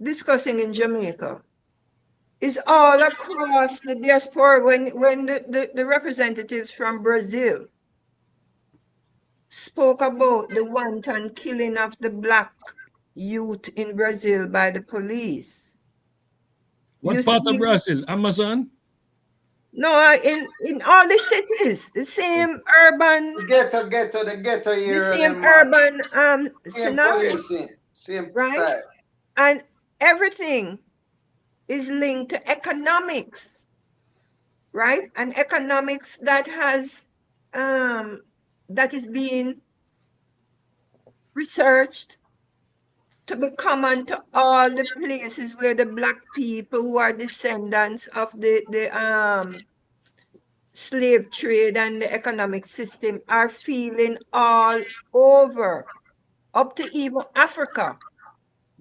discussing in Jamaica is all across the diaspora. When the representatives from Brazil spoke about the wanton killing of the black youth in Brazil by the police. What part of Brazil? Amazon? No, in all the cities, the same urban. The ghetto area. The same urban scenario. Same right? side. And everything is linked to economics, right? And economics that is being researched to be common to all the places where the black people who are descendants of the slave trade and the economic system are feeling all over, up to even Africa,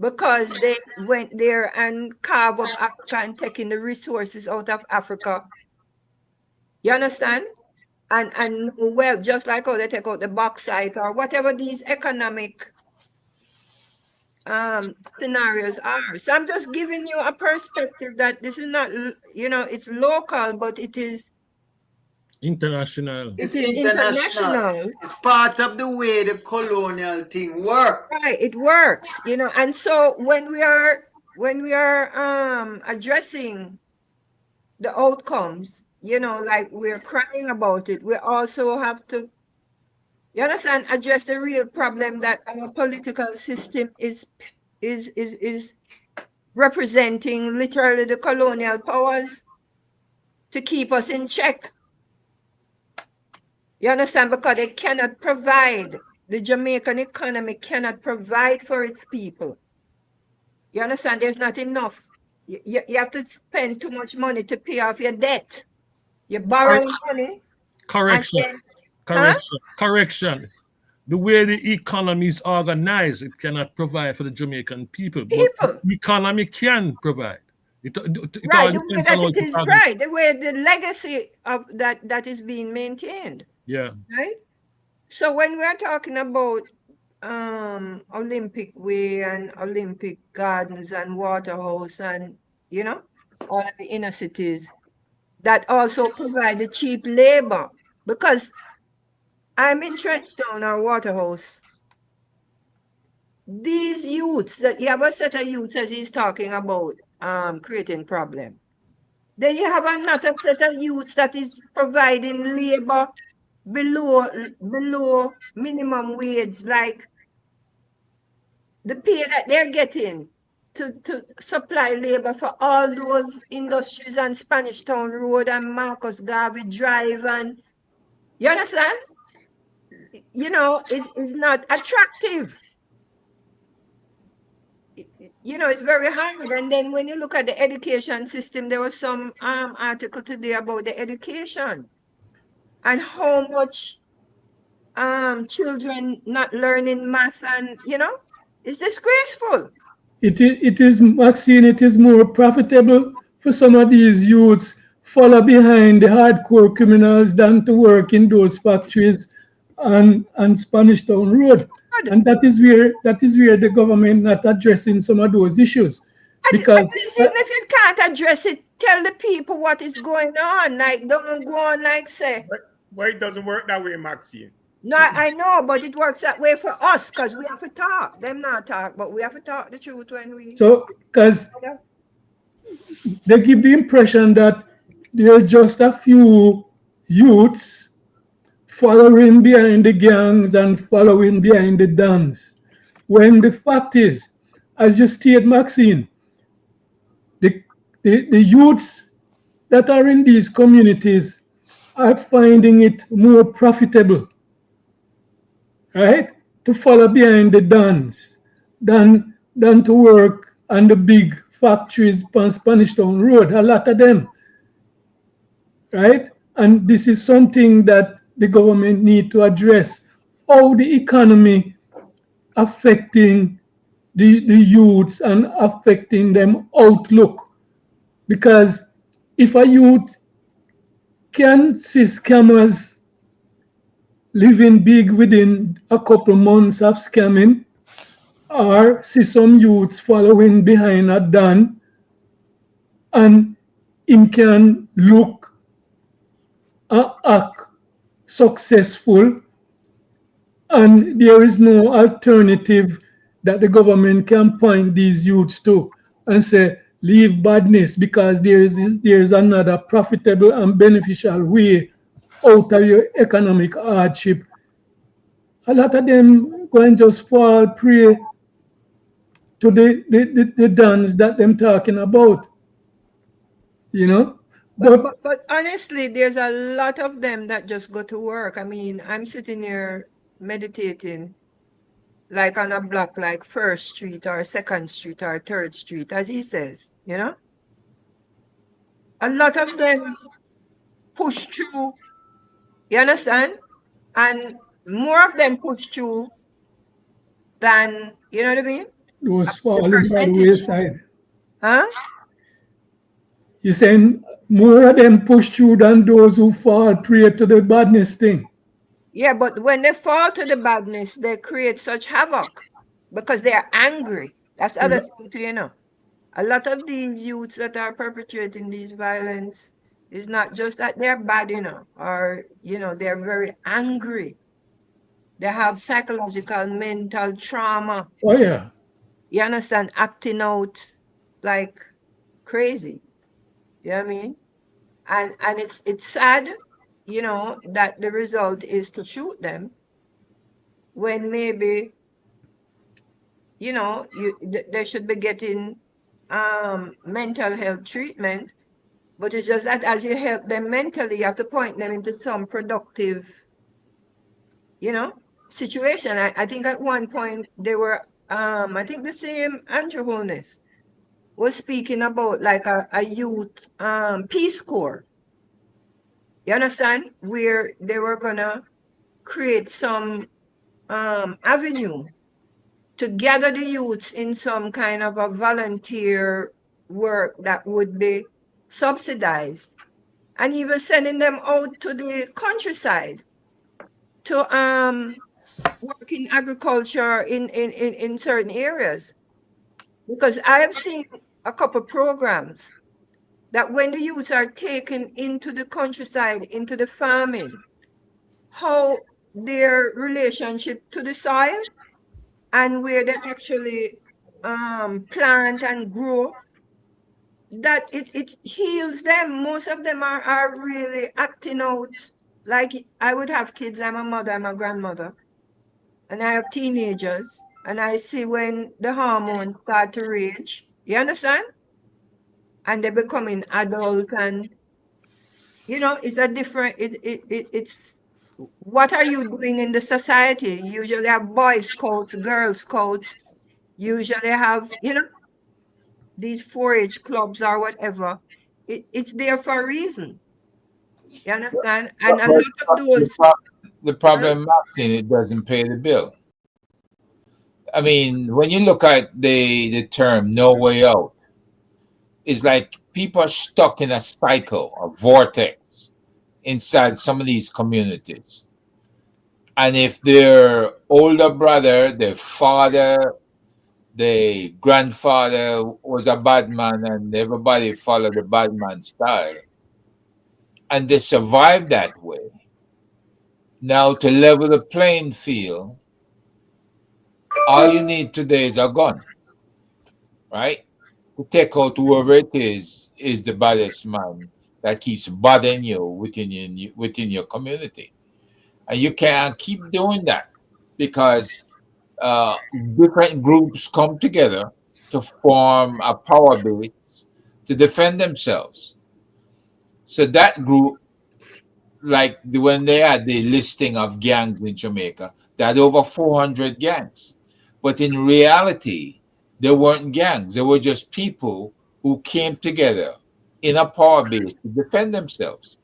because they went there and carved up Africa and taking the resources out of Africa. You understand? And well, just like how they take out the bauxite or whatever these economic scenarios are. So I'm just giving you a perspective that this is not, it's local, but International. it It's is international. international. It's part of the way the colonial thing work. Right, it works, and so when we are addressing the outcomes, like we're crying about it, we also have to, you understand, address the real problem that our political system is representing literally the colonial powers to keep us in check. You understand? Because they cannot provide, the Jamaican economy cannot provide for its people. You understand? There's not enough. You have to spend too much money to pay off your debt. You're borrowing money and Correction. then, huh? Correction. The way the economy is organized, it cannot provide for the Jamaican people, but People. the economy can provide. It all Right, the way depends on that how it you is, target. right, the way the legacy of that is being maintained, Yeah. right? So when we are talking about Olympic Way and Olympic Gardens and Waterhouse and all of the inner cities that also provide the cheap labor, because I'm in Trenchtown or Waterhouse. These youths that you have a set of youths as he's talking about creating problem. Then you have another set of youths that is providing labor below minimum wage, like the pay that they're getting to supply labor for all those industries on Spanish Town Road and Marcus Garvey Drive, and you understand? It's not attractive. It's very hard. And then when you look at the education system, there was some article today about the education and how much children not learning math, and it's disgraceful. It is, Maxine, it is more profitable for some of these youths follow behind the hardcore criminals than to work in those factories and Spanish Town Road. Good. And that is where the government not addressing some of those issues. At Because least even if you can't address it, tell the people what is going on. Like, don't go on like say, But it doesn't work that way, Maxine. no, I know, but it works that way for us because we have to talk. Them not talk, but we have to talk the truth when we. so because You know? they give the impression that there are just a few youths following behind the gangs and following behind the dons. When the fact is, as you state, Maxine, the, the youths that are in these communities are finding it more profitable, right, to follow behind the dons than to work on the big factories on Spanish Town Road. A lot of them, right? And this is something that the government need to address. How the economy affecting the youths and affecting them outlook. Because if a youth can see scammers living big within a couple months of scamming, or see some youths following behind a Don, and him can look and act successful, and there is no alternative that the government can point these youths to and say, leave badness because there is another profitable and beneficial way out of your economic hardship. A lot of them go and just fall prey to the dance that them talking about, you know. But But honestly, there's a lot of them that just go to work. I mean, I'm sitting here meditating like on a block like First Street or Second Street or Third Street, as he says, you know? A lot of them push through, you understand? And more of them push through than, you know what I mean? those The falling by the percentage. wayside. Huh? You're saying more of them push through than those who fall prey to the badness thing. Yeah, but when they fall to the badness, they create such havoc because they are angry. That's the other thing too, you know. A lot of these youths that are perpetrating these violence is not just that they're bad, you know, or, you know, they're very angry. They have psychological, mental trauma. Oh yeah. You understand? Acting out like crazy. You know what I mean? And it's sad, you know, that the result is to shoot them when maybe, you know, they should be getting mental health treatment. But it's just that as you help them mentally, you have to point them into some productive, you know, situation. I think at one point they were, I think the same Andrew Holness was speaking about like a youth Peace Corps. You understand? Where they were gonna create some avenue to gather the youths in some kind of a volunteer work that would be subsidized and even sending them out to the countryside to work in agriculture in certain areas. Because I have seen a couple programs that when the youths are taken into the countryside, into the farming, how their relationship to the soil and where they actually plant and grow, that it heals them. Most of them are really acting out. Like I would have kids, I'm a mother, I'm a grandmother, and I have teenagers, and I see when the hormones start to rage, you understand? And they becoming adult, and you know, it's a different, it's what are you doing in the society? You usually have Boy Scouts, Girl Scouts, usually have, you know, these 4-H clubs or whatever. It's there for a reason. You understand? And a But lot of the, those, the huh? problem, Maxine, it doesn't pay the bill. I mean, when you look at the term "no way out," it's like people are stuck in a cycle, a vortex inside some of these communities. And if their older brother, their father, their grandfather was a bad man and everybody followed the bad man style, and they survived that way, now to level the playing field, all you need today is a gun, right? To take out whoever it is the baddest man that keeps bothering you within your community. And you can't keep doing that because different groups come together to form a power base to defend themselves. So that group, like when they had the listing of gangs in Jamaica, they had over 400 gangs. But in reality, they weren't gangs. They were just people who came together in a power base to defend themselves.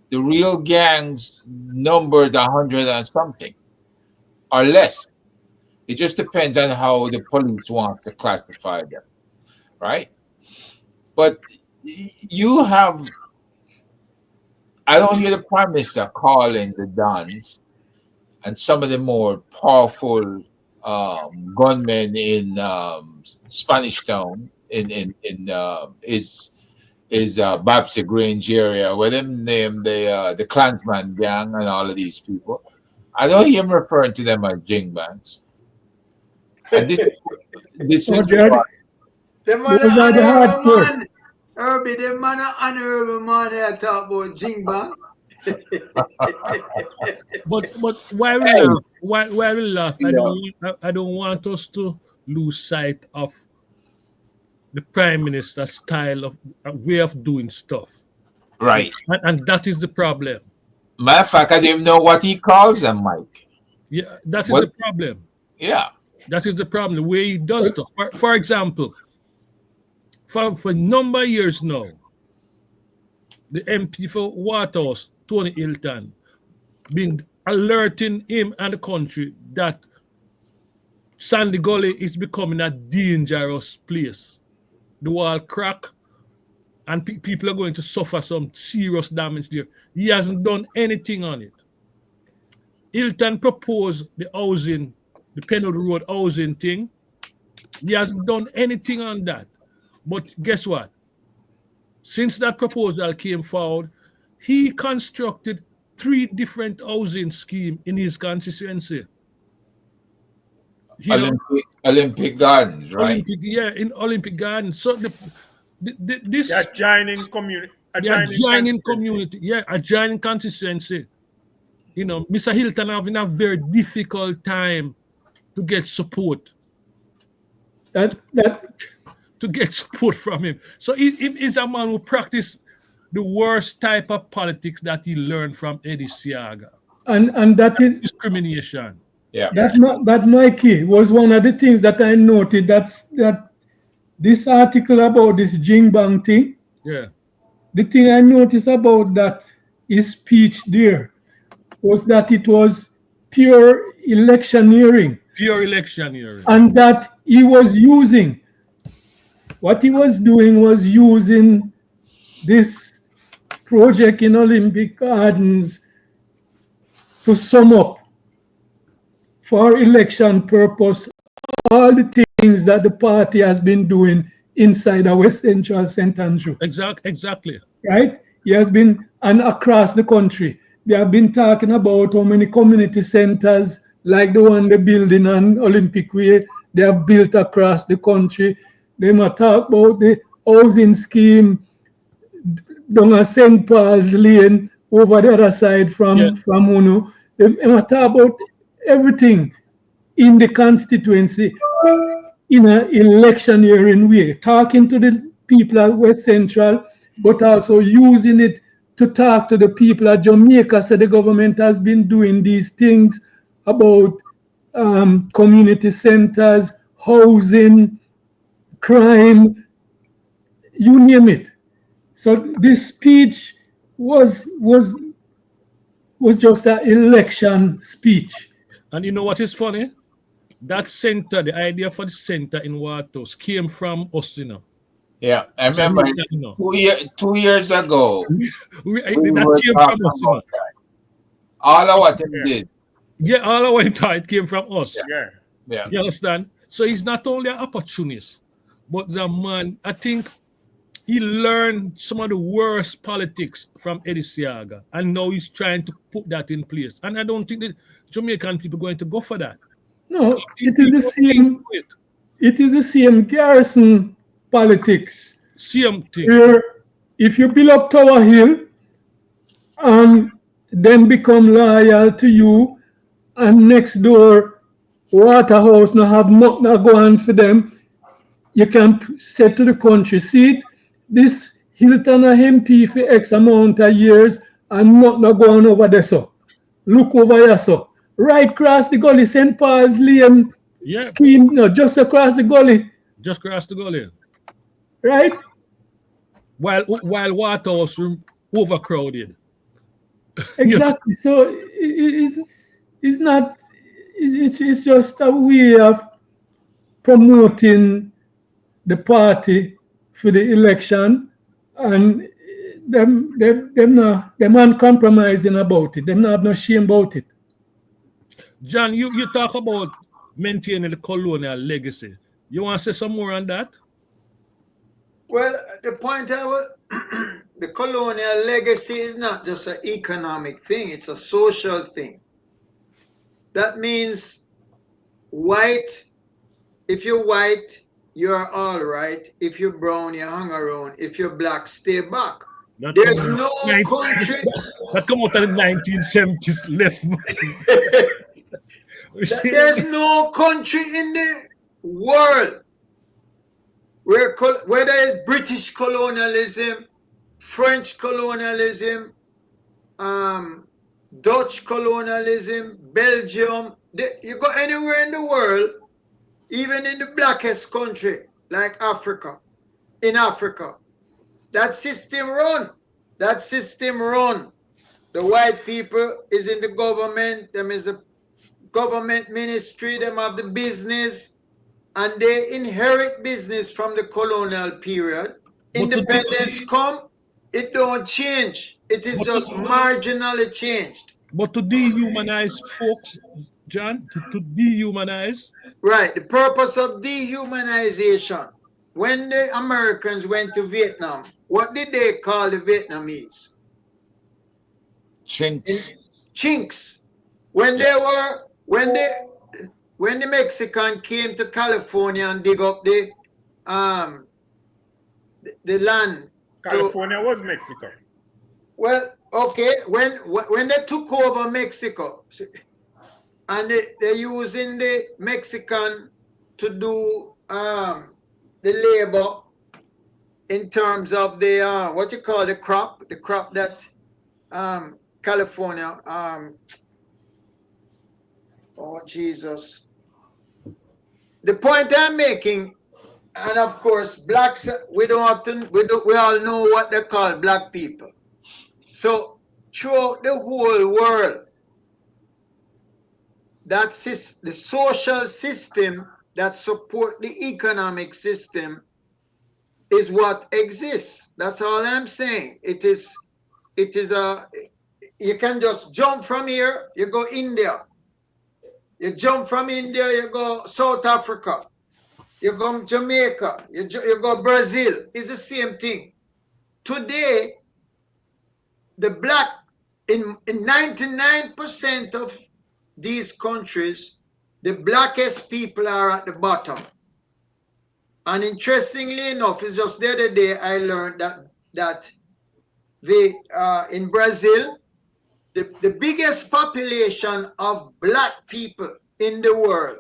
The real gangs numbered 100 and something or less. It just depends on how the police want to classify them, right? But you have, I don't hear the prime minister calling the Dons and some of the more powerful gunmen in Spanish Town is Babsy Grange area, where them name the Klansman gang and all of these people. I don't hear him referring to them as Jing banks. And this Oh, is what The man those a are the honorable hardcore. man. Herbie, the man a honorable man that talk about Jing Bang. But why we hey, laugh? Why we laugh? you know, I don't want us to lose sight of the prime minister's style of way of doing stuff. Right. And that is the problem. Matter of fact, I didn't even know what he calls them, Mike. Yeah, that is What? the problem. Yeah. That is the problem. The way he does stuff. For example, for a number of years now, the MP for Waterhouse, Tony Hilton, been alerting him and the country that Sandy Gully is becoming a dangerous place. The wall crack, and people are going to suffer some serious damage there. He hasn't done anything on it. Hilton proposed the housing, the Penwood Road housing thing. He hasn't done anything on that. But guess what? Since that proposal came forward, he constructed 3 different housing schemes in his constituency. Olympic Gardens, right? In Olympic Gardens. So this adjoining community. adjoining community, adjoining constituency. You know, Mr. Hilton having a very difficult time to get support. To get support from him. So he's a man who practiced the worst type of politics that he learned from Eddie Siaga. And that is discrimination. Yeah. That Mikey was one of the things that I noted. That this article about this Jing Bang thing. Yeah. The thing I noticed about that his speech there was that it was pure electioneering. Pure electioneering. And that he was using. What he was doing was using this project in Olympic Gardens to sum up for election purpose all the things that the party has been doing inside our West Central St. Andrew. Exactly. Right? He has been, and across the country, they have been talking about how many community centers like the one they're building on Olympic Way, they have built across the country. They might talk about the housing scheme down at St. Paul's Lane over the other side from Uno. They might talk about everything in the constituency in an electioneering way, talking to the people at West Central, but also using it to talk to the people at Jamaica. So the government has been doing these things about community centers, housing, crime, you name it. So this speech was just an election speech. And you know what is funny? That center, the idea for the center in Waterhouse came from us, you know. Yeah, I remember 2 years ago. That came from us, you know. All of what he did. Yeah, all of what it came from us. Yeah. You understand? So he's not only an opportunist, but the man, I think he learned some of the worst politics from Eddie Siaga, and now he's trying to put that in place. And I don't think that Jamaican people are going to go for that. No, it is the same. It is the same garrison politics. Same thing. Where if you build up Tower Hill and then become loyal to you, and next door Waterhouse no have nothing go on for them, you can say to the country, see it, this Hilton a MP for X amount of years and nothing go on over there, so look over here, so right across the gully, St. Paul's Lane scheme, no, just across the gully. Just across the gully. Right? While Waterhouse overcrowded. Exactly. So it's not, it's just a way of promoting the party for the election, and them uncompromising about it. Them not have no shame about it. John, you talk about maintaining the colonial legacy. You want to say some more on that? Well, the point the colonial legacy is not just an economic thing, it's a social thing. That means white, if you're white, you're all right. If you're brown, you hang around. If you're black, stay back. There's no country. That come out in the 1970s left. There's no country in world, whether it's British colonialism, French colonialism, Dutch colonialism, Belgium, you go anywhere in the world, even in the blackest country like Africa, in Africa, that system run. That system run. The white people is in the government, them is the government ministry, them have the business, and they inherit business from the colonial period. But to Independence come, it don't change. It is just marginally changed. But to dehumanize folks, John, to dehumanize. Right. The purpose of dehumanization. When the Americans went to Vietnam, what did they call the Vietnamese? Chinks. Chinks. When the Mexican came to California and dig up the land. California was Mexico. Well, okay, when they took over Mexico, and they're using the Mexican to do the labor in terms of the what you call the crop that California oh Jesus. The point I'm making, and of course blacks, we all know what they call black people. So throughout the whole world, the social system that support the economic system is what exists. That's all I'm saying. It is you can just jump from here, you go India. You jump from India, you go South Africa. You go Jamaica, you go Brazil. It's the same thing. Today, the black, in 99% of these countries, the blackest people are at the bottom. And interestingly enough, it's just the other day I learned that in Brazil, the biggest population of black people in the world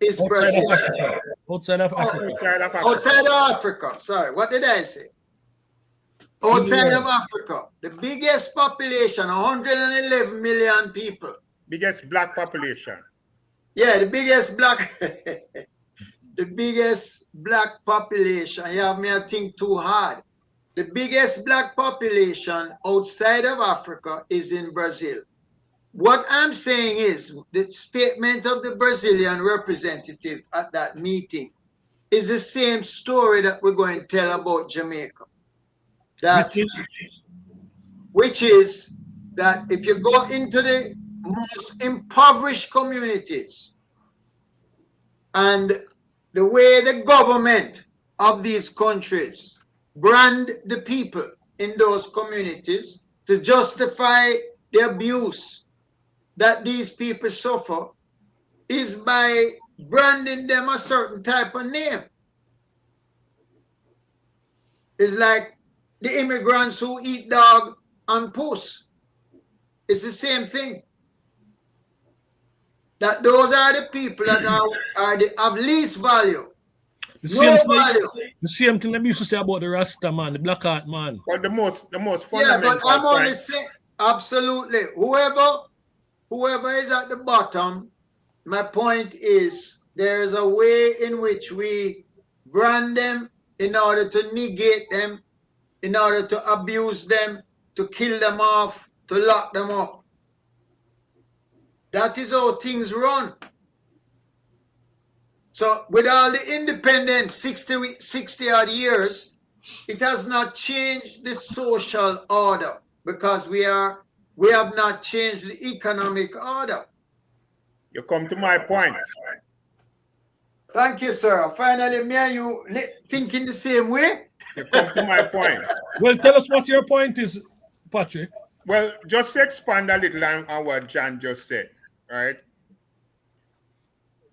is Brazil. Outside of Africa. Outside of Africa. Sorry, what did I say? Outside of Africa, the biggest population, 111 million people. Biggest black population. Yeah, the biggest black, the biggest black population. You have me, I think, too hard. The biggest black population outside of Africa is in Brazil. What I'm saying is the statement of the Brazilian representative at that meeting is the same story that we're going to tell about Jamaica. Which is that if you go into the most impoverished communities and the way the government of these countries brand the people in those communities to justify the abuse that these people suffer is by branding them a certain type of name. It's like the immigrants who eat dog and puss. It's the same thing. That those are the people that are of least value. The same thing they used to say about the Rasta man, the black heart man. But the most fundamental. Yeah, but I'm only saying, absolutely. Whoever is at the bottom, my point is there is a way in which we brand them in order to negate them, in order to abuse them, to kill them off, to lock them up. That is how things run. So with all the independence, 60 odd years, it has not changed the social order because we have not changed the economic order. You come to my point. Thank you, sir. Finally, me and you thinking the same way. You come to my point. Well, tell us what your point is, Patrick. Well, just to expand a little on what John just said, right?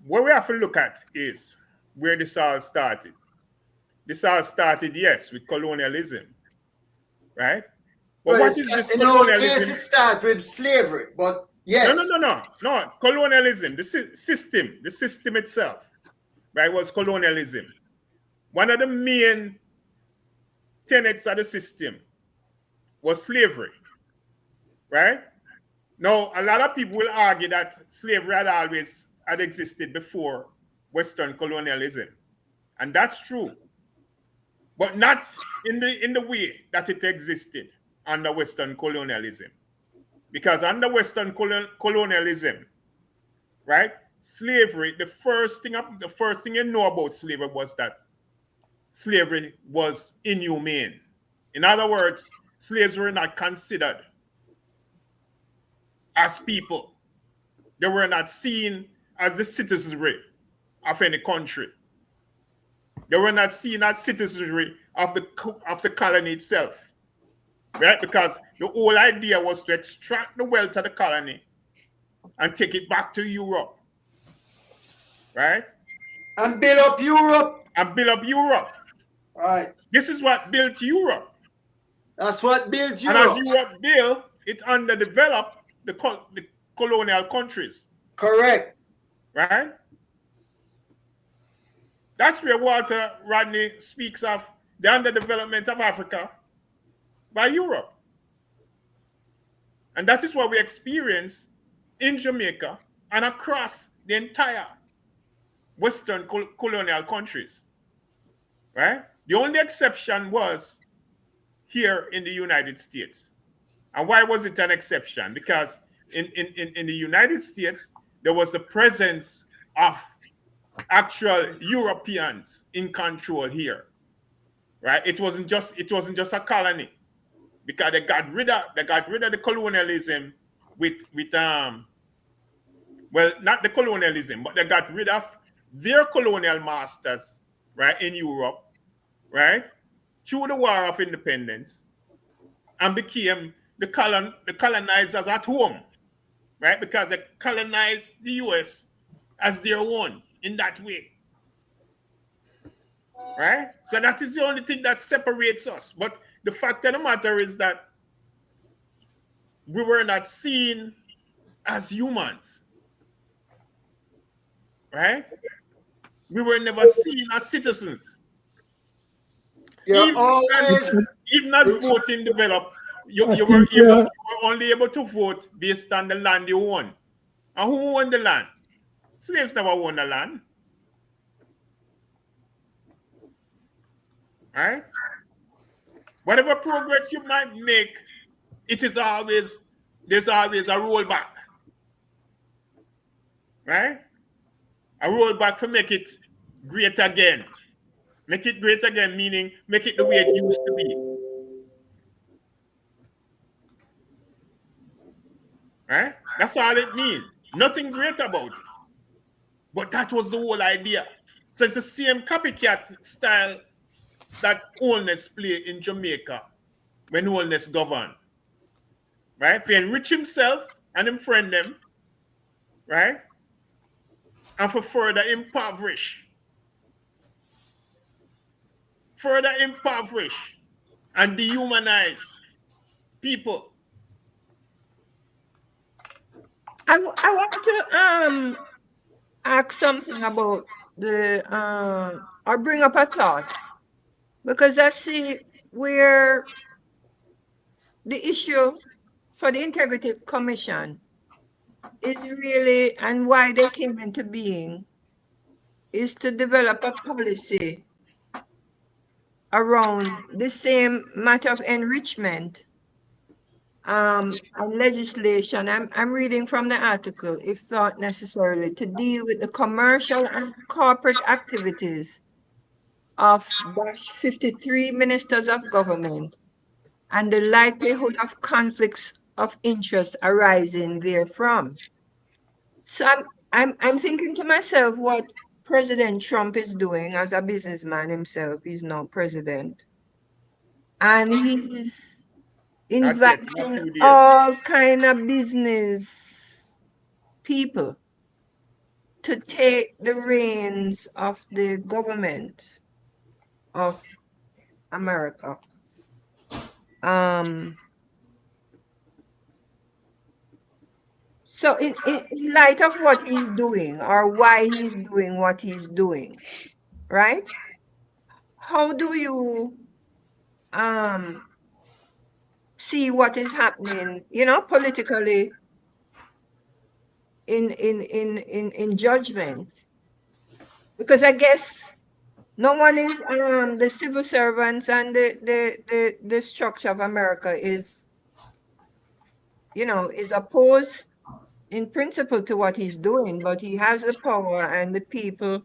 What we have to look at is where this all started. This all started, yes, with colonialism, right? But what is this colonialism? In our case, it started with slavery, but yes. No. Colonialism, the system itself. right, was colonialism. One of the main tenets of the system was slavery, right? Now, a lot of people will argue that slavery had always had existed before Western colonialism, and that's true, but not in the way that it existed under Western colonialism. Because under Western colonialism, right, slavery, the first thing you know about slavery was that slavery was inhumane. In other words, slaves were not considered as people. They were not seen as the citizenry of any country. They were not seen as citizenry of the colony itself, right? Because the whole idea was to extract the wealth of the colony and take it back to Europe, right? And build up Europe. And build up Europe. Right. This is what built Europe. That's what built And as Europe. Europe built, it underdeveloped the colonial countries, Correct. right? That's where Walter Rodney speaks of the underdevelopment of Africa by Europe. And that is what we experience in Jamaica and across the entire Western colonial countries, right? The only exception was here in the United States. And why was it an exception? Because in the United States, there was the presence of actual Europeans in control here, right? It wasn't just a colony, because they got rid of the colonialism with well, not the colonialism, but they got rid of their colonial masters, right, in Europe, right, through the War of Independence, and became the colonizers at home, right, because they colonized the US as their own in that way, right? So that is the only thing that separates us. But the fact of the matter is that we were not seen as humans, right? We were never seen as citizens. You're Even as always even as voting developed, you, I you were think able you were only able to vote based on the land you own. And who owned the land? Slaves never owned the land, right? Whatever progress you might make, there's always a rollback, right? A rollback to make it great again. Make it great again, meaning make it the way it used to be, right? That's all it means. Nothing great about it. But that was the whole idea. So it's the same copycat style that Holness played in Jamaica when Holness governed, right? For enrich himself and him friend them, right? And for further impoverish and dehumanize people. I want to ask something about the or bring up a thought, because I see where the issue for the Integrity Commission is really, and why they came into being, is to develop a policy around the same matter of enrichment and legislation. I'm reading from the article, if thought necessarily, to deal with the commercial and corporate activities of 53 ministers of government and the likelihood of conflicts of interest arising therefrom. So I'm thinking to myself what President Trump is doing as a businessman himself. He's now president. And he's Not yet, in a inviting few days. all kind of business people to take the reins of the government of America. So in light of what he's doing or why he's doing what he's doing, right? How do you um see what is happening, politically in judgment? Because I guess no one is the civil servants and the structure of America is opposed in principle to what he's doing, but he has the power and the people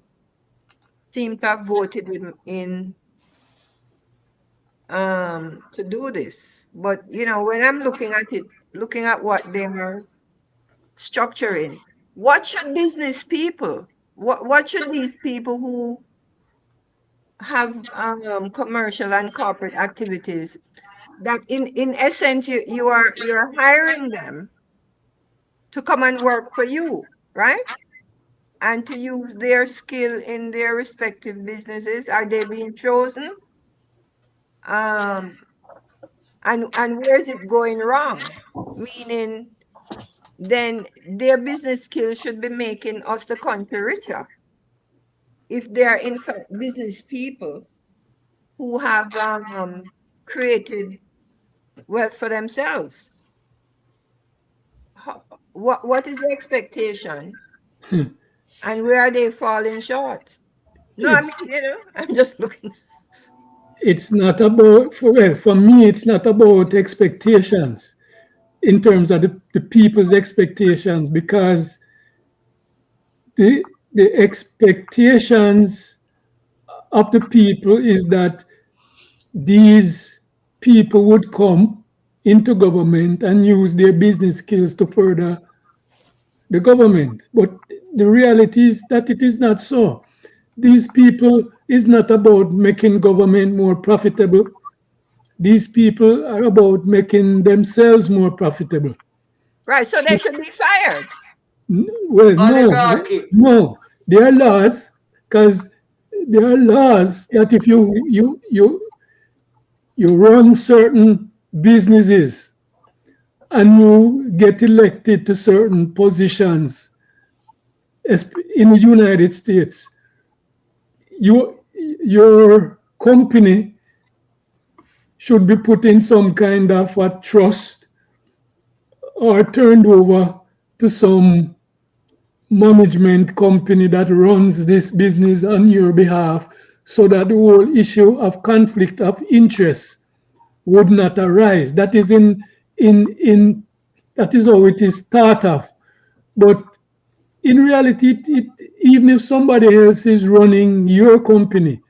seem to have voted him in to do this. But when I'm looking at it, looking at what they are structuring, what should business people, what should these people who have commercial and corporate activities that in essence you're hiring them to come and work for you, right? And to use their skill in their respective businesses. Are they being chosen? Um, and where is it going wrong? Meaning, then their business skills should be making us the country richer. If they are in fact business people who have created wealth for themselves, what is the expectation, and where are they falling short? No, I mean, It's I'm just looking. it's not about for me it's not about expectations in terms of the people's expectations, because the expectations of the people is that these people would come into government and use their business skills to further the government. But the reality is that it is not so. These people is not about making government more profitable. These people are about making themselves more profitable. Right, so they should be fired. Well, no, Oligarchy. no. There are laws, because there are laws that if you run certain businesses and you get elected to certain positions in the United States, your company should be put in some kind of a trust or turned over to some management company that runs this business on your behalf, so that the whole issue of conflict of interest would not arise. That is in that is how it is thought of. But in reality, even if somebody else is running your company,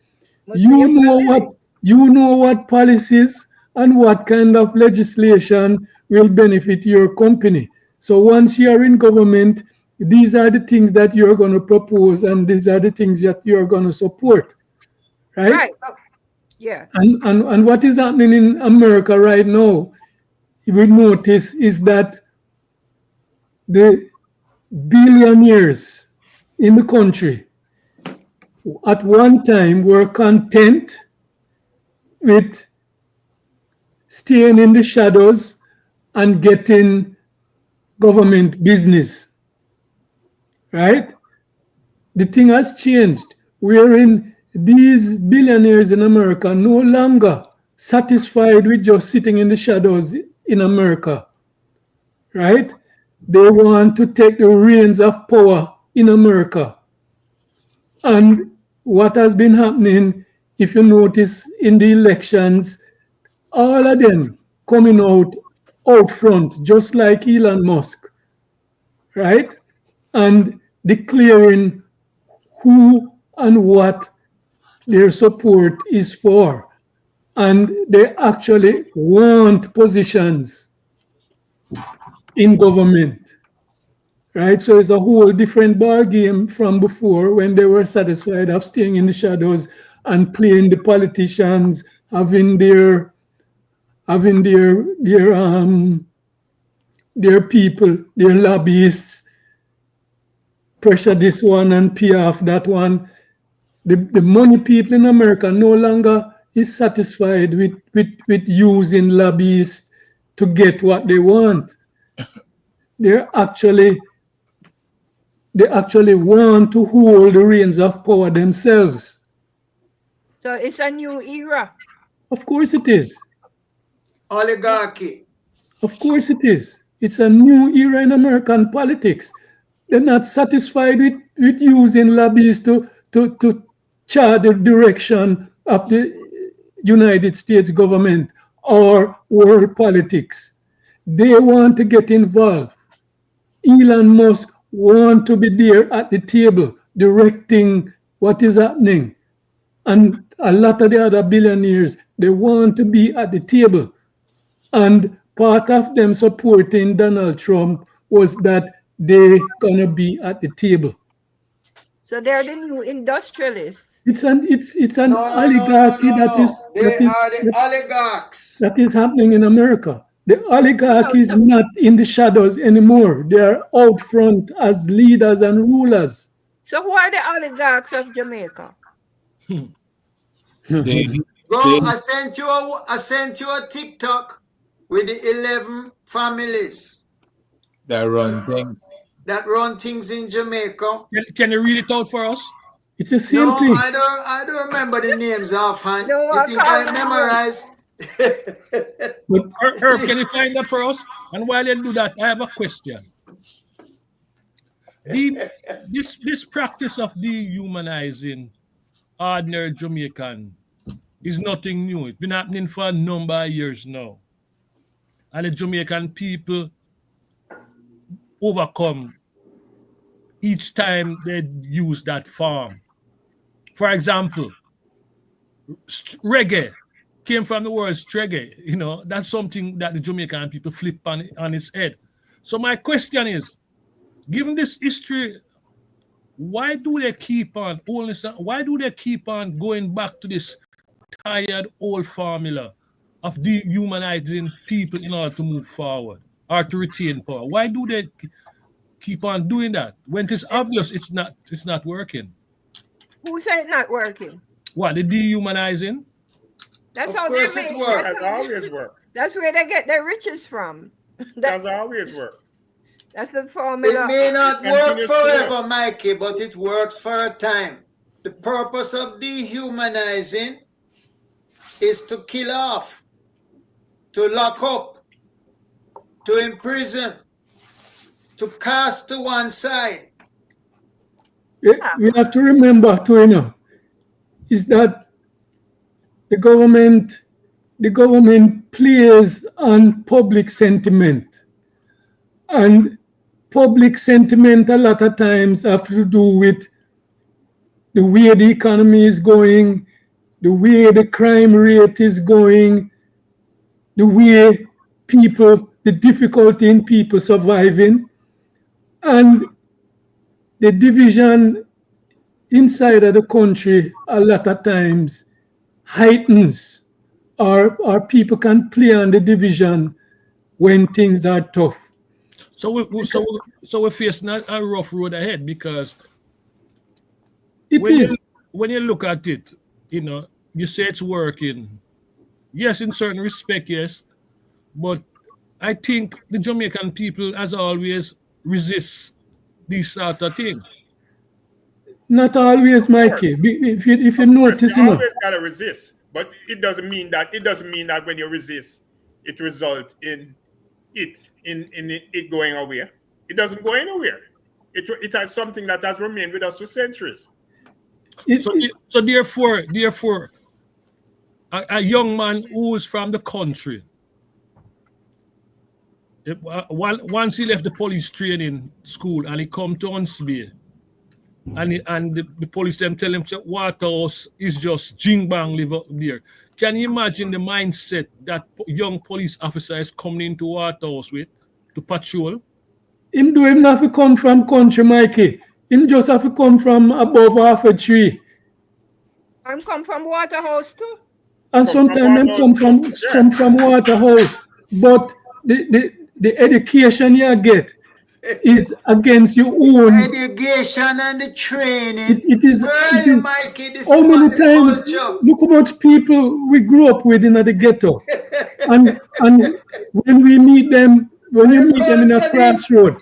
Must be you your know what family. you know what policies and what kind of legislation will benefit your company. So once you are in government, these are the things that you're going to propose, and these are the things that you're going to support, right? Right. Oh, yeah. And what is happening in America right now, you will notice, is that the billionaires in the country at one time were content with staying in the shadows and getting government business, right? The thing has changed, wherein these billionaires in America no longer satisfied with just sitting in the shadows in America, right? They want to take the reins of power in America. And what has been happening, if you notice in the elections, all of them coming out front, just like Elon Musk, right? And declaring who and what their support is for. And they actually want positions in government, right? So it's a whole different ball game from before, when they were satisfied of staying in the shadows and playing the politicians, having their people, their lobbyists pressure this one and pay off that one. The money people in America no longer is satisfied with using lobbyists to get what they want. they're actually they actually want to hold the reins of power themselves. So it's a new era. Of course it is. Oligarchy. Of course it is. It's a new era in American politics. They're not satisfied with using lobbyists to chart the direction of the United States government or world politics. They want to get involved. Elon Musk want to be there at the table directing what is happening. And a lot of the other billionaires, they want to be at the table. And part of them supporting Donald Trump was that they're gonna be at the table. So they're the new industrialists. It's an No, no, no, no, oligarchy no, no. They are the oligarchs. that is happening in America. The No, oligarchy is so, not in the shadows anymore. They are out front as leaders and rulers. so who are the oligarchs of Jamaica? They, Go, they, I sent you a TikTok with the 11 families that run things. that run things in Jamaica. Can you read it out for us? It's the same No, thing. I don't remember the names offhand. No, You I think can't I memorized? But Herb, can you find that for us? And while you do that, I have a question. This practice of dehumanizing ordinary Jamaican is nothing new. It's been happening for a number of years now. And the Jamaican people overcome each time they use that form. For example, reggae came from the word reggae. You know, that's something that the Jamaican people flip on its head. So my question is, given this history, why do they keep on why do they keep on going back to this tired old formula of dehumanizing people in order to move forward or to retain power? Why do they keep on doing that when it's obvious it's not working? Who said it not working? What, the dehumanizing? That's Of how course they it make. works. That's always work. That's where they get their riches from. That's always work. That's the It formula. may not work Continuous to work. forever, Mikey, but it works for a time. The purpose of dehumanizing is to kill off, to lock up, to imprison, to cast to one side. we have to remember too, is that the government plays on public sentiment. And public sentiment a lot of times have to do with the way the economy is going, the way the crime rate is going, the way the difficulty in people surviving, and the division inside of the country a lot of times heightens, or people can play on the division when things are tough. So we're facing a rough road ahead because It is. when you look at it, you say it's working. Yes, in certain respect, yes. But I think the Jamaican people, as always, resist these sort of things. Not always, Mikey. If you Of course, notice, you always gotta resist, but it doesn't mean that when you resist, it results in it going away. It doesn't go anywhere. It has something that has remained with us for centuries. So therefore, a young man who's from the country, once he left the police training school and he come to Huntsville, and the police them tell him Waterhouse is just Jing Bang live up there. Can you imagine the mindset that young police officer is coming into Waterhouse with to patrol? him have to come from country, Mikey. Him just have to come from above half a tree. I'm come from Waterhouse too. And Come from sometimes them Waterhouse, come from Waterhouse. But the education you get is against your own. Education and the training. It is. Where are you, Mikey? This How is many what the times culture. look how much people we grew up with in the ghetto, and when we meet them, when you I meet them call in a Chinese. crossroad,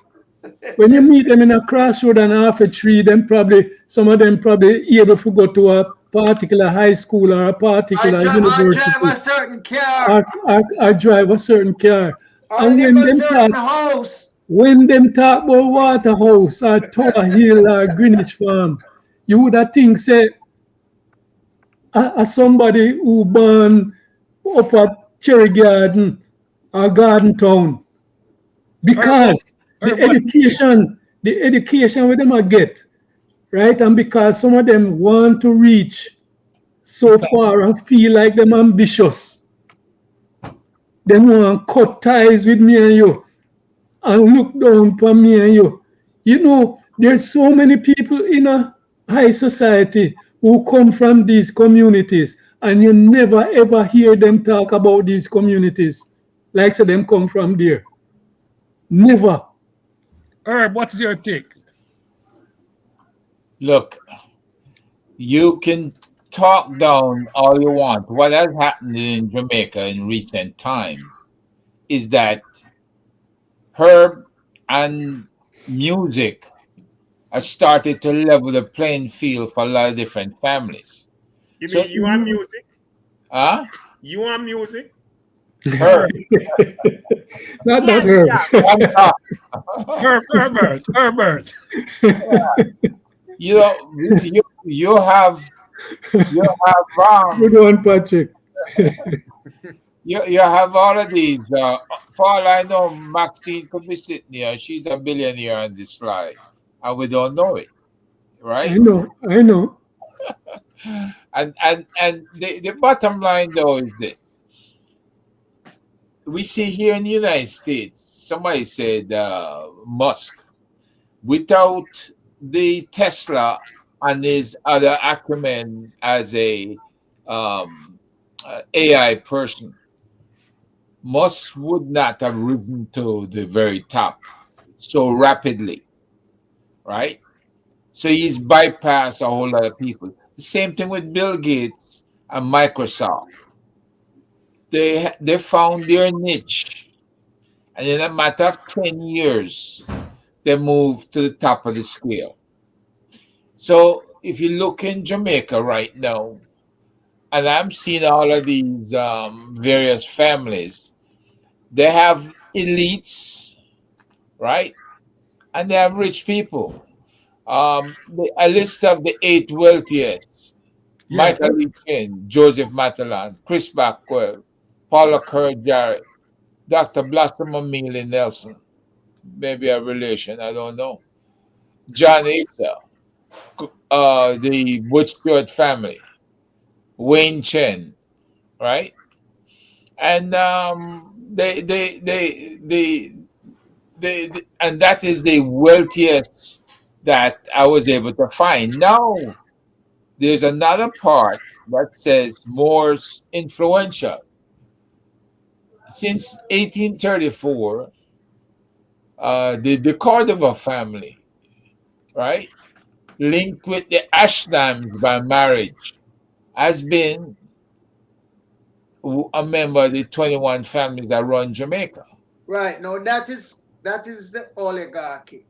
when you meet them in a crossroad and half a tree, then probably some of them probably able to go to a particular high school or a particular I drive university a certain car. or drive a certain car. I And live a certain house. when them talk about Waterhouse or Tower Hill or Greenwich Farm, you would have think say somebody who born up at Cherry Garden or Garden Town Urban, because urban. the education where them a get, right? And because some of them want to reach so far and feel like them ambitious, them want cut ties with me and you and look down upon me and you. You know, there's so many people in a high society who come from these communities, and you never ever hear them talk about these communities like so them come from there. Never. Herb, what is your take? Look, you can talk down all you want. What has happened in Jamaica in recent time is that herb and music has started to level the playing field for a lot of different families. You So, mean you want music? huh? You want music? Herb, Not that Yes, herb. Jack. I'm not. Herbert. You know, you have Good one, Patrick. you have all of these. For all I know, Maxine could be sitting here. She's a billionaire on this slide, and we don't know it, I right? know, I know. And the bottom line though is this: we see here in the United States. Somebody said Musk, without the Tesla and his other acumen as a AI person, Musk would not have risen to the very top so rapidly, right? So he's bypassed a whole lot of people. The same thing with Bill Gates and Microsoft. They found their niche, and in a matter of 10 years, they moved to the top of the scale. So if you look in Jamaica right now, and I'm seeing all of these various families, they have elites, right? And they have rich people. A list of the eight wealthiest: Yeah. Michael Lee Chin, Joseph Matalan, Chris Backwell, Paula Kerr Jarrett, Dr. Blossom Amelia Nelson, maybe a relation, I don't know. John Asa, the Wood Stewart family, Wayne Chen, right? And and that is the wealthiest that I was able to find. Now there's another part that says more influential. Since 1834, the Cordova family, right, linked with the Ashdams by marriage, has been a member of the 21 families that run Jamaica. Right. No, that is the oligarchy.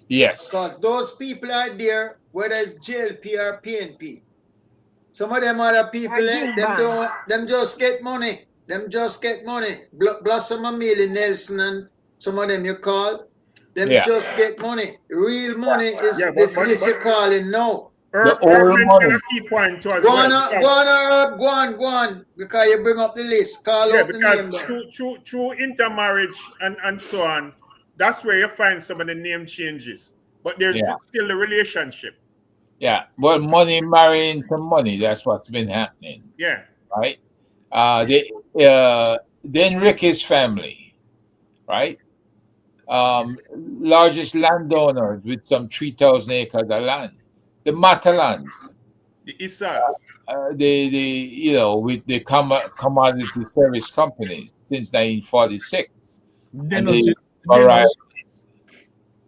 Yes. Because those people are there, whether it's JLP or PNP. Some of them other people, Jing them bang. don't, them just get money. Them just get money. Blossom Amelia Nelson and some of them you call, them Yeah. just get money. Real money is Yeah, this list you're calling now. The Herb old mentioned money. a key point too as Go well. on, go Because, on, go on. Because you bring up the list. Call yeah, out the name because there. through intermarriage and so on, that's where you find some of the name changes. But there's Yeah. still a relationship. Yeah. Well, money marrying to money. That's what's been happening, Yeah. right? The Enriquez family, right? Largest landowners with some 3,000 acres of land. The Matalan, The Isas. with the commodity service companies since 1946, and Then was the it? Then was varieties.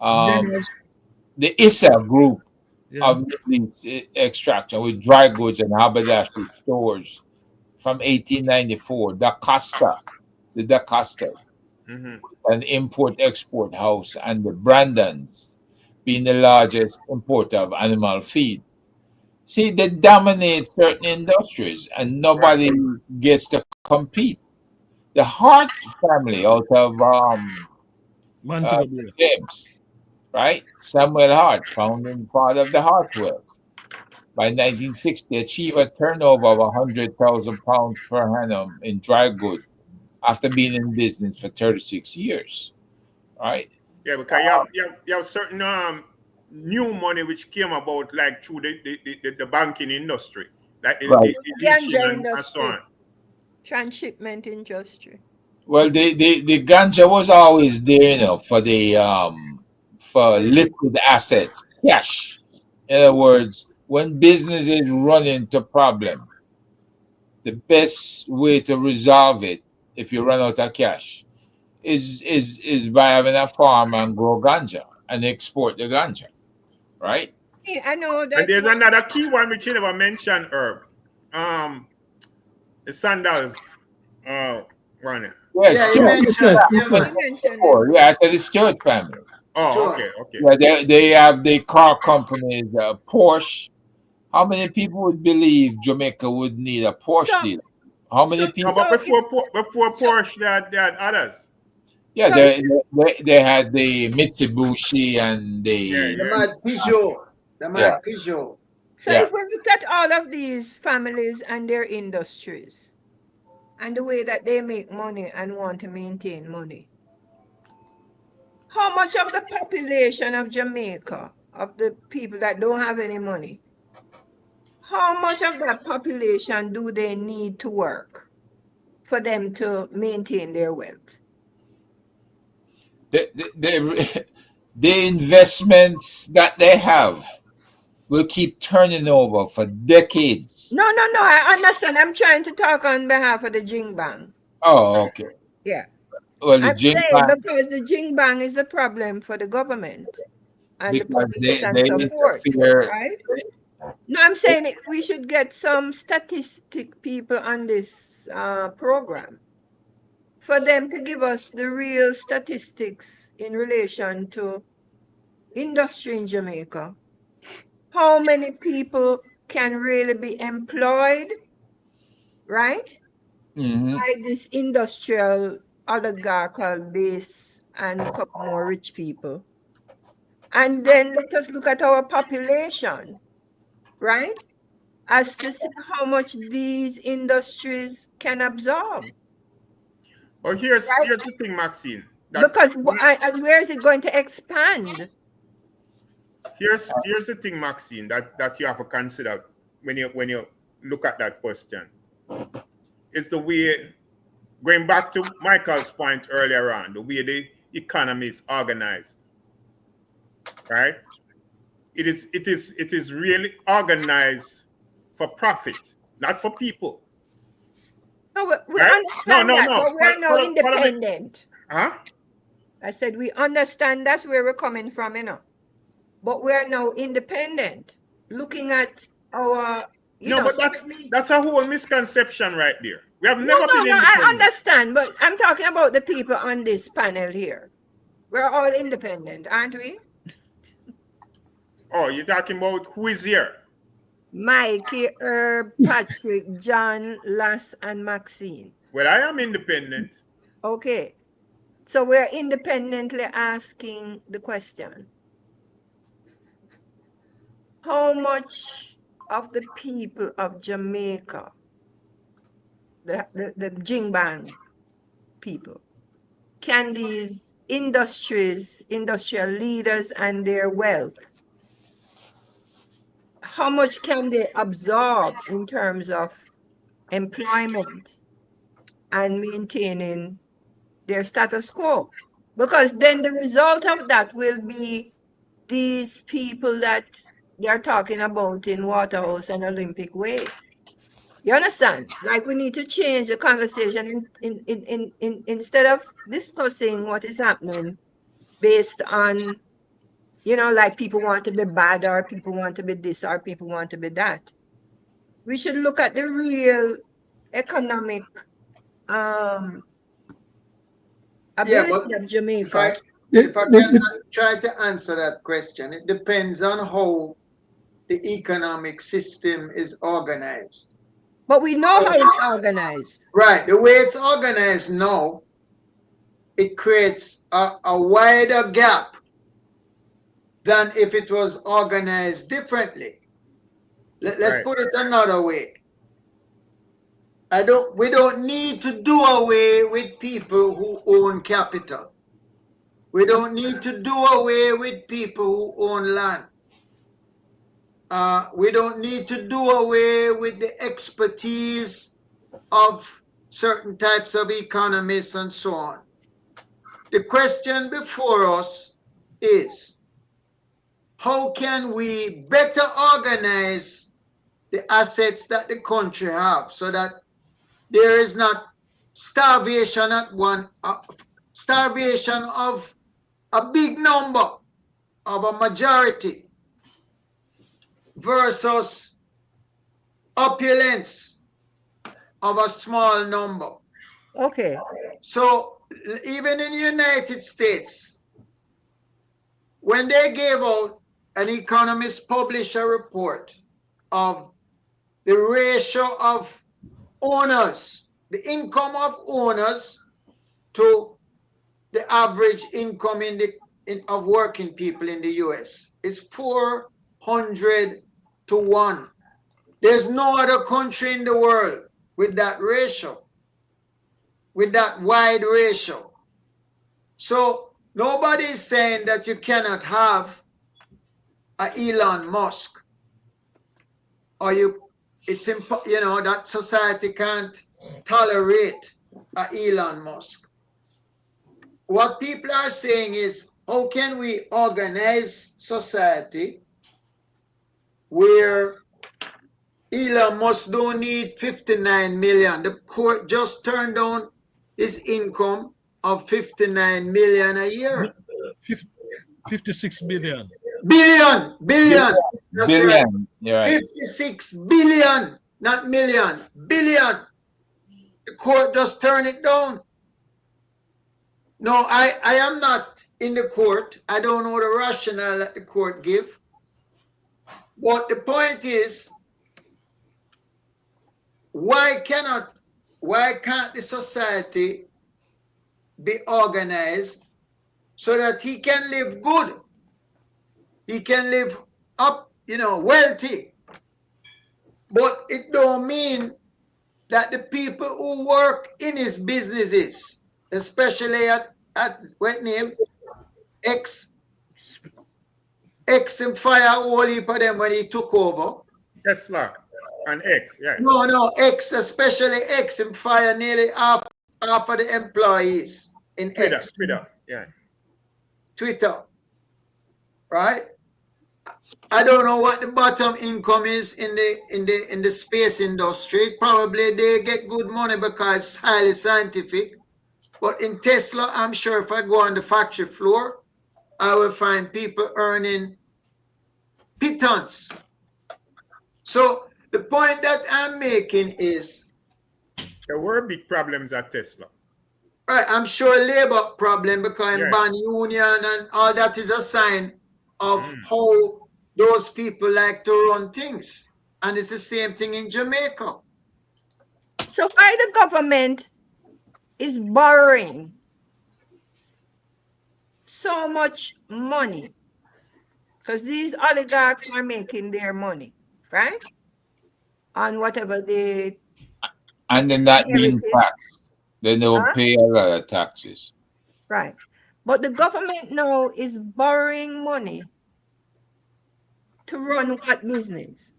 then Um, was the ISA group yeah. of Middle East extraction with dry goods and haberdashery stores from 1894. Da Costa, the Da Costas. Mm-hmm. an import-export house, and the Brandons being the largest importer of animal feed. See, they dominate certain industries, and Right. nobody gets to compete. The Hart family out of uh, Montego Bay. James, right? Samuel Hart, founding father of the Hartwell. By 1960, achieved a turnover of £100,000 per annum in dry goods after being in business for 36 years, right? Yeah, because you have certain new money which came about like through the banking industry, like Right. the leaching Ganja and so on. industry, transshipment industry. Well, the ganja was always there, for the for liquid assets, cash. In other words, when business is running into problem, the best way to resolve it, if you run out of cash, is by having a farm and grow ganja and export the ganja, right? Yeah, I know And that there's one. another key one which you never mentioned, Herb. Um, the Sandals, uh, one. Yes, Yeah, you Stewart. Yes, mentioned, yes, yeah, yes, You man. yes. mentioned them. Oh, yeah, I said the Stewart family. Oh, Stuart. okay, okay. Yeah, they have the car companies, Porsche. How many people would believe Jamaica would need a Porsche So, dealer? How so, many No, people? but so, if, before so, Porsche, they had others. Yeah, so, if, they had the Mitsubishi and Yeah, the The yeah. mad Peugeot. The yeah, mad Peugeot. so yeah. if we looked at all of these families and their industries and the way that they make money and want to maintain money, how much of the population of Jamaica, of the people that don't have any money, how much of that population do they need to work for them to maintain their wealth? The the investments that they have will keep turning over for decades. No, no, no, I understand. I'm trying to talk on behalf of the Jing Bang. Oh, okay. Yeah. Well, the I'm Jing saying Bang, because the Jing Bang is a problem for the government and the because police and they so forth, interfere. right? No, I'm saying we should get some statistic people on this program for them to give us the real statistics in relation to industry in Jamaica. How many people can really be employed, right? Mhm. By this industrial oligarchical base and a couple more rich people. And then let us look at our population, right? As to see how much these industries can absorb, But here's right? here's the thing, Maxine. That Because and where is it going to expand? here's the thing, Maxine, that you have to consider when you look at that question. It's the way, going back to Michael's point earlier on, the way the economy is organized, right? It is really organized for profit, not for people, No, we right? No, understand no, that, no. but we are now Follow me. independent. Huh? I said we understand that's where we're coming from, but we are now independent, looking at our, No, but that's certainly. that's a whole misconception right there. We have No, never no, been no, I independent. understand, but I'm talking about the people on this panel here. We're all independent, aren't we? Oh, you're talking about who is here? Mikey, Herb, Patrick, John, Lass, and Maxine. Well, I am independent. Okay, so we're independently asking the question, how much of the people of Jamaica, the Jingbang people, can these industrial leaders and their wealth, how much can they absorb in terms of employment and maintaining their status quo? Because then the result of that will be these people that they are talking about in Waterhouse and Olympic Way. You understand? Like we need to change the conversation instead of discussing what is happening based on, like people want to be bad or people want to be this or people want to be that. We should look at the real economic um Yeah, ability but of if Jamaica. I The, if I the, can the, try to answer that question, it depends on how the economic system is organized. But we know how it's organized. Right, the way it's organized now, it creates a wider gap than if it was organized differently. Let's Right. put it another way. We don't need to do away with people who own capital. We don't need to do away with people who own land. We don't need to do away with the expertise of certain types of economists and so on. The question before us is, how can we better organize the assets that the country have so that there is not starvation starvation of a big number, of a majority, versus opulence of a small number. Okay. So even in the United States, when they gave out, an economist published a report of the ratio of owners, the income of owners to the average income of working people in the US is 400 to 1. There's no other country in the world with that ratio, with that wide ratio. So nobody is saying that you cannot have a Elon Musk, or that society can't tolerate a Elon Musk. What people are saying is, how can we organize society where Elon Musk don't need 59 million? The court just turned down his income of 59 million a year. 56 billion. Billion. That's right. Billion. You're right. 56 billion, not million, billion. The court just turned it down. No, I am not in the court. I don't know the rationale that the court give. But the point is, why can't the society be organized so that he can live good? He can live up, wealthy. But it don't mean that the people who work in his businesses, especially at what name? X and fire all heap of them when he took over. Tesla and X, yeah. No, X, especially X and fire nearly half of the employees in X. Twitter. Right? I don't know what the bottom income is in the space industry. Probably they get good money because it's highly scientific. But in Tesla, I'm sure if I go on the factory floor, I will find people earning pittance. So the point that I'm making is, there were big problems at Tesla. Right, I'm sure labor problem because ban union and all that is a sign of how those people like to run things. And it's the same thing in Jamaica. So why the government is borrowing so much money? Because these oligarchs are making their money, right? On whatever they And then that being inherited. taxed. They don't pay a lot of taxes. Right. But the government now is borrowing money to run what business?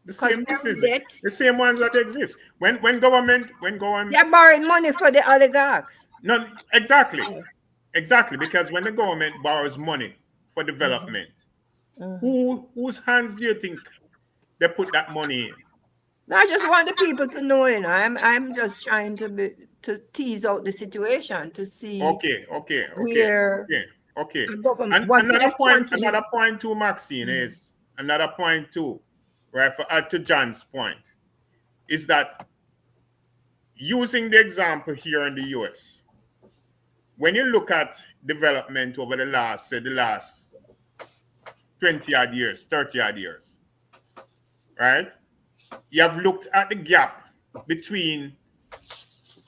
The same business, debt, the same ones that exist. When government they're borrowing money for the oligarchs. no, exactly. Exactly, because when the government borrows money for development, whose hands do you think they put that money in? No, I just want the people to know, I'm just trying to tease out the situation to see Okay. where the government, And what another responsibility. point too, Maxine, is another point too, right? For add to John's point, is that using the example here in the US, when you look at development over the last 20 odd years, 30 odd years, right? You have looked at the gap between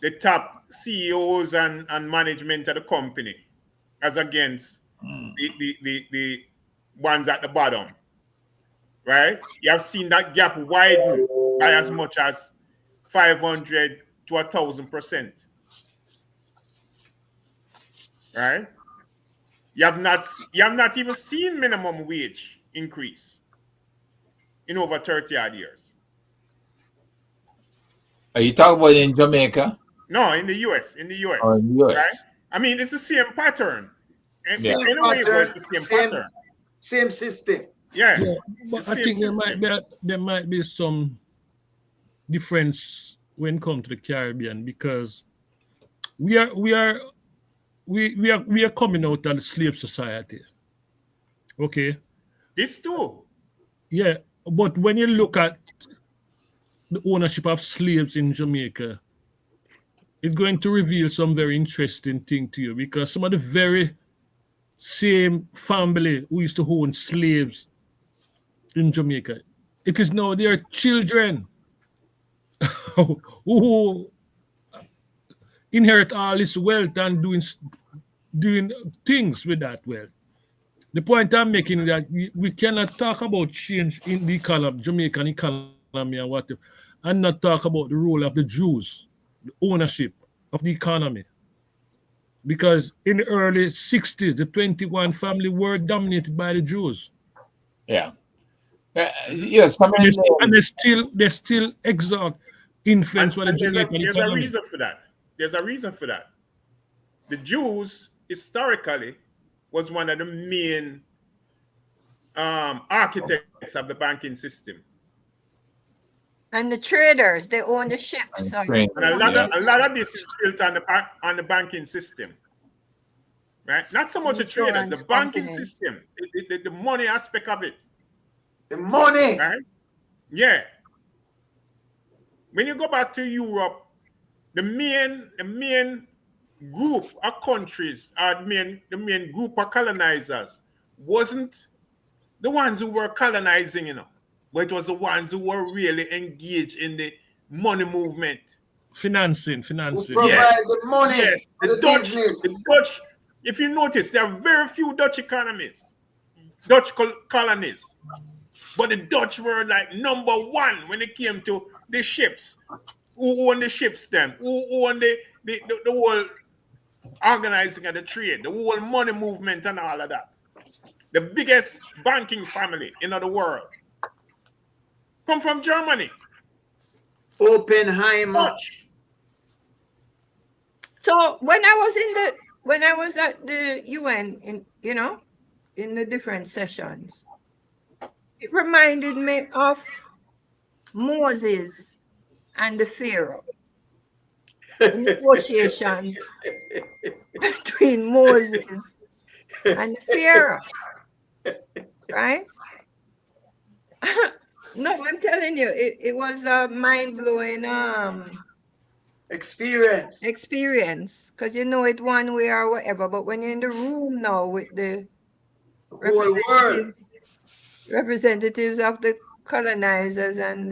the top CEOs and management of the company as against the ones at the bottom, right? You have seen that gap widen by as much as 500 to 1,000%, right? You have not even seen minimum wage increase in over 30 odd years. Are you talking about in Jamaica No, in the US, or in the right? US? I mean, it's the same pattern. And Yeah. Same anyway, it pattern, was the same pattern. same system. Yeah, Yeah, the but I same think system. there might be some difference when it comes to the Caribbean because we are we are we are coming out of the slave society. Okay. This too. Yeah. But when you look at the ownership of slaves in Jamaica, it's going to reveal some very interesting thing to you because some of the very same family who used to own slaves in Jamaica, it is now their children who inherit all this wealth and doing things with that wealth. The point I'm making is that we cannot talk about change in the economy, Jamaican economy and whatever, and not talk about the role of the Jews, the ownership of the economy. Because in the early 60s, the 21 family were dominated by the Jews. Yeah. Yes, some And of them. they still exalt influence for the And Jamaican there's a economy. reason for that. There's a reason for that. The Jews historically was one of the main architects of the banking system. And the traders, they own the ships. So And Yeah. a lot of this is built on the banking system, right? Not so much the traders, the insurance banking companies. system, the money aspect of it, The money. right? Yeah. When you go back to Europe, the main group of countries, or the main group of colonizers, wasn't the ones who were colonizing, but it was the ones who were really engaged in the money movement. Financing. Who Yes, provide the money yes. for the business. The Dutch. If you notice, there are very few Dutch economies, Dutch colonies, but the Dutch were like number one when it came to the ships. Who owned the ships then? Who owned the whole organizing of the trade, the whole money movement and all of that? The biggest banking family in the world come from Germany. Oppenheimer. Dutch. So when I was at the UN in the different sessions, it reminded me of Moses and the Pharaoh. The negotiation between Moses and the Pharaoh, right? No, I'm telling you, it was a mind-blowing Experience. because it one way or whatever. But when you're in the room now with the Whole world. representatives of the colonizers and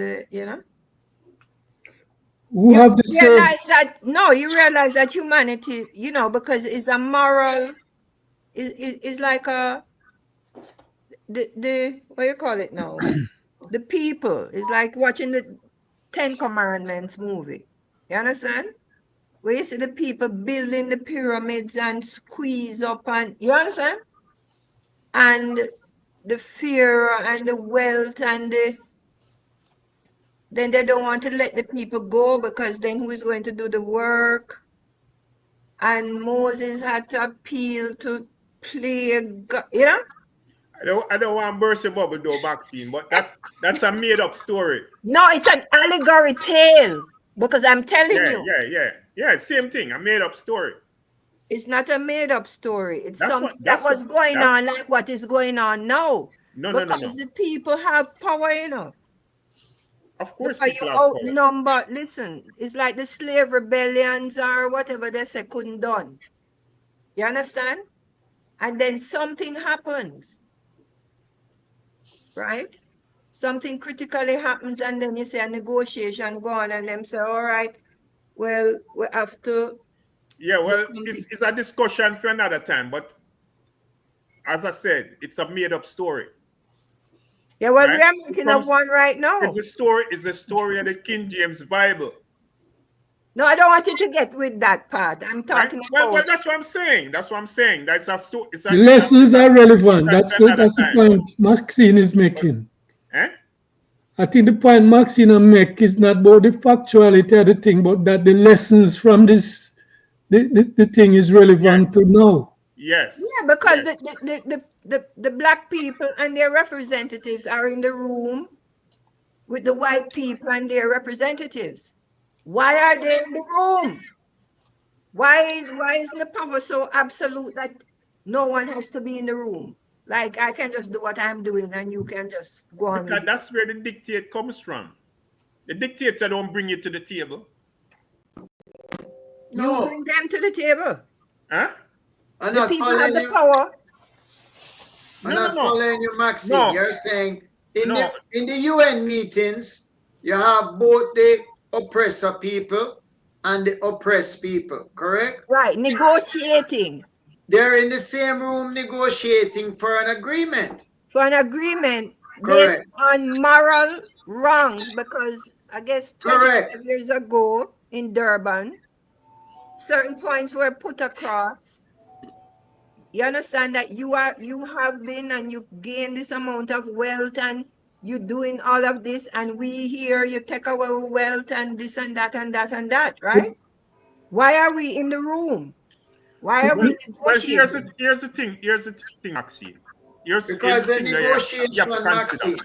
Who you have the serve? you realize that humanity, because it's a moral, it's like the what you call it now, the people is like watching the Ten Commandments movie. You understand? Where you see the people building the pyramids and squeeze up, and you understand? And the fear and the wealth and then they don't want to let the people go because then who is going to do the work? And Moses had to appeal to play God, I don't want to burst your bubble though, vaccine, but that's a made up story. No, it's an allegory tale because I'm telling you, Yeah. Same thing, a made up story. it's not a made up story. It's That's something what that that's what was going that's on, like what is going on now. no. Because the people have power, Of course, Because people you have power. outnumber. Listen, it's like the slave rebellions or whatever they say couldn't done. You understand? And then something happens, right? Something critically happens, and then you say a negotiation go on, and them say, all right, well, we have to Yeah, do well, something. it's a discussion for another time. But as I said, it's a made-up story, Yeah, well, we right? are It making up comes. one right now. It's a story. It's the story of the King James Bible, No, I don't want you to get with that part. I'm right? talking Well, about, that's what I'm saying. That's what I'm saying. That's a story. The lessons are relevant. That's for another the time. point Maxine is making. Eh? I think the point Maxine make is not about the factuality of the thing, but that the lessons from this the thing is relevant Yes. to now. Yes. yeah, because Yes. the black people and their representatives are in the room with the white people and their representatives. Why are they in the room? Why is the power so absolute that no one has to be in the room? Like I can just do what I'm doing and you can just go on with Because it. that's where the dictate comes from. The dictator don't bring you to the table. You No, bring them to the table. Huh? I'm The not people have following the you. power. I'm No, no, not no. following you, Maxine. No. You're saying in No. the UN meetings, you have both the oppressor people and the oppressed people, correct? Right, negotiating They're in the same room negotiating for an agreement. for an agreement based Correct. on moral wrongs because I guess Correct. 25 years ago in Durban, certain points were put across. You understand that you have been and you gain this amount of wealth and you doing all of this and we here you take away our wealth and this and that and that and that, right? Why are we in the room? Why are Well, we well, here's negotiating? the thing. Here's the thing, Maxine. Here's Because the the thing that you have to negotiation, consider. Maxine.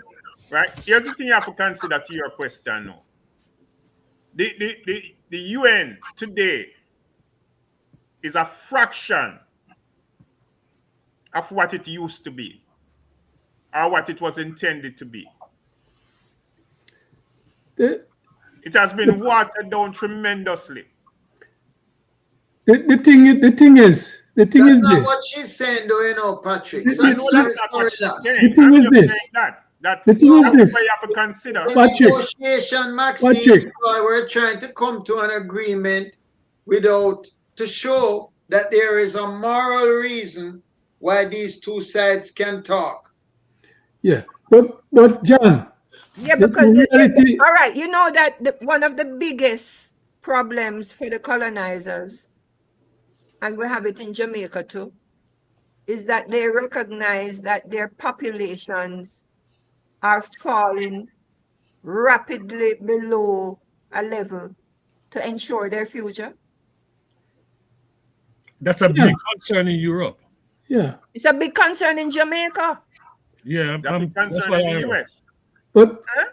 Right? Here's the thing you have to consider to your question now. The UN today is a fraction of what it used to be or what it was intended to be. The, It has been watered down tremendously. the thing is That's not what this. she's saying, though, you know, Patrick. The, I Sorry, know the, that's sorry, not sorry, what she's lass. the saying. thing I'm is just saying this. that The thing No, is that's this. why you have to consider. the Patrick. negotiation, Maxine, Patrick. we're trying to come to an agreement without to show that there is a moral reason why these two sides can talk. Yeah. But John, Yeah, the because reality. all right, you know that one of the biggest problems for the colonizers, and we have it in Jamaica too, is that they recognize that their populations are falling rapidly below a level to ensure their future. That's a Yeah. big concern in Europe. Yeah. It's a big concern in Jamaica. Yeah, That big that's concern why in the I heard. US. But Huh?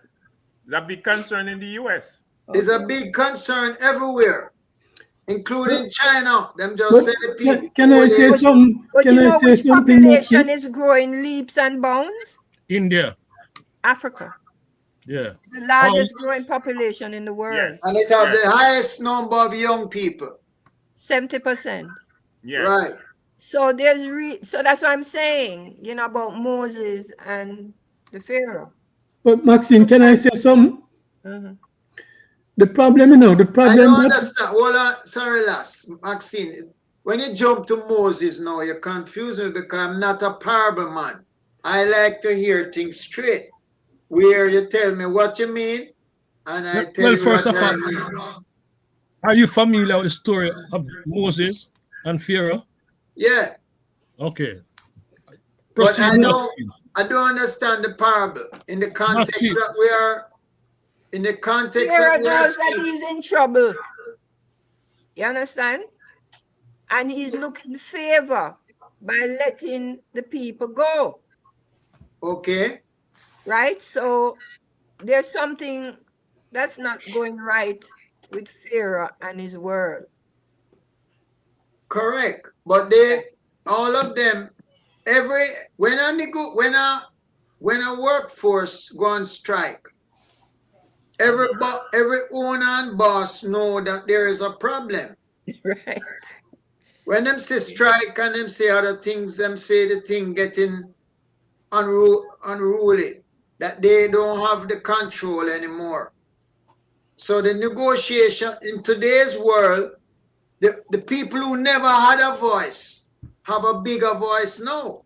That big concern in the US. It's a Okay. big concern everywhere, including China. Them just but say the people. can I say But, something? but Can you I know say which something, population Maxine? is growing leaps and bounds? India. Africa. Yeah. It's the Oh, largest growing population in the world. Yes. And it have Yes. the highest number of young people. 70%. Yes. Right. So so that's what I'm saying, about Moses and the Pharaoh. But Maxine, can I say something? Mhm. The problem, the I problem don't that understand. Hold on. Sorry, lass. Maxine, when you jump to Moses now, you're confusing me because I'm not a parable man. I like to hear things straight, where you tell me what you mean, and I tell well, you first what of I all, mean. are you familiar with the story of Moses and Pharaoh? Yeah, Okay. but Proceed, Maxine. I don't understand the parable in the context Maxine. that we are, in the context that Pharaoh we are knows that speaking. he's in trouble. You understand? And he's looking favor by letting the people go. Okay, Right? So there's something that's not going right with Pharaoh and his world. correct. But they, all of them, every when a when a workforce go on strike, every owner and boss know that there is a problem. Right. When them say strike and them say other things, them say the thing getting unruly, that they don't have the control anymore. So the negotiation in today's world, the people who never had a voice have a bigger voice now.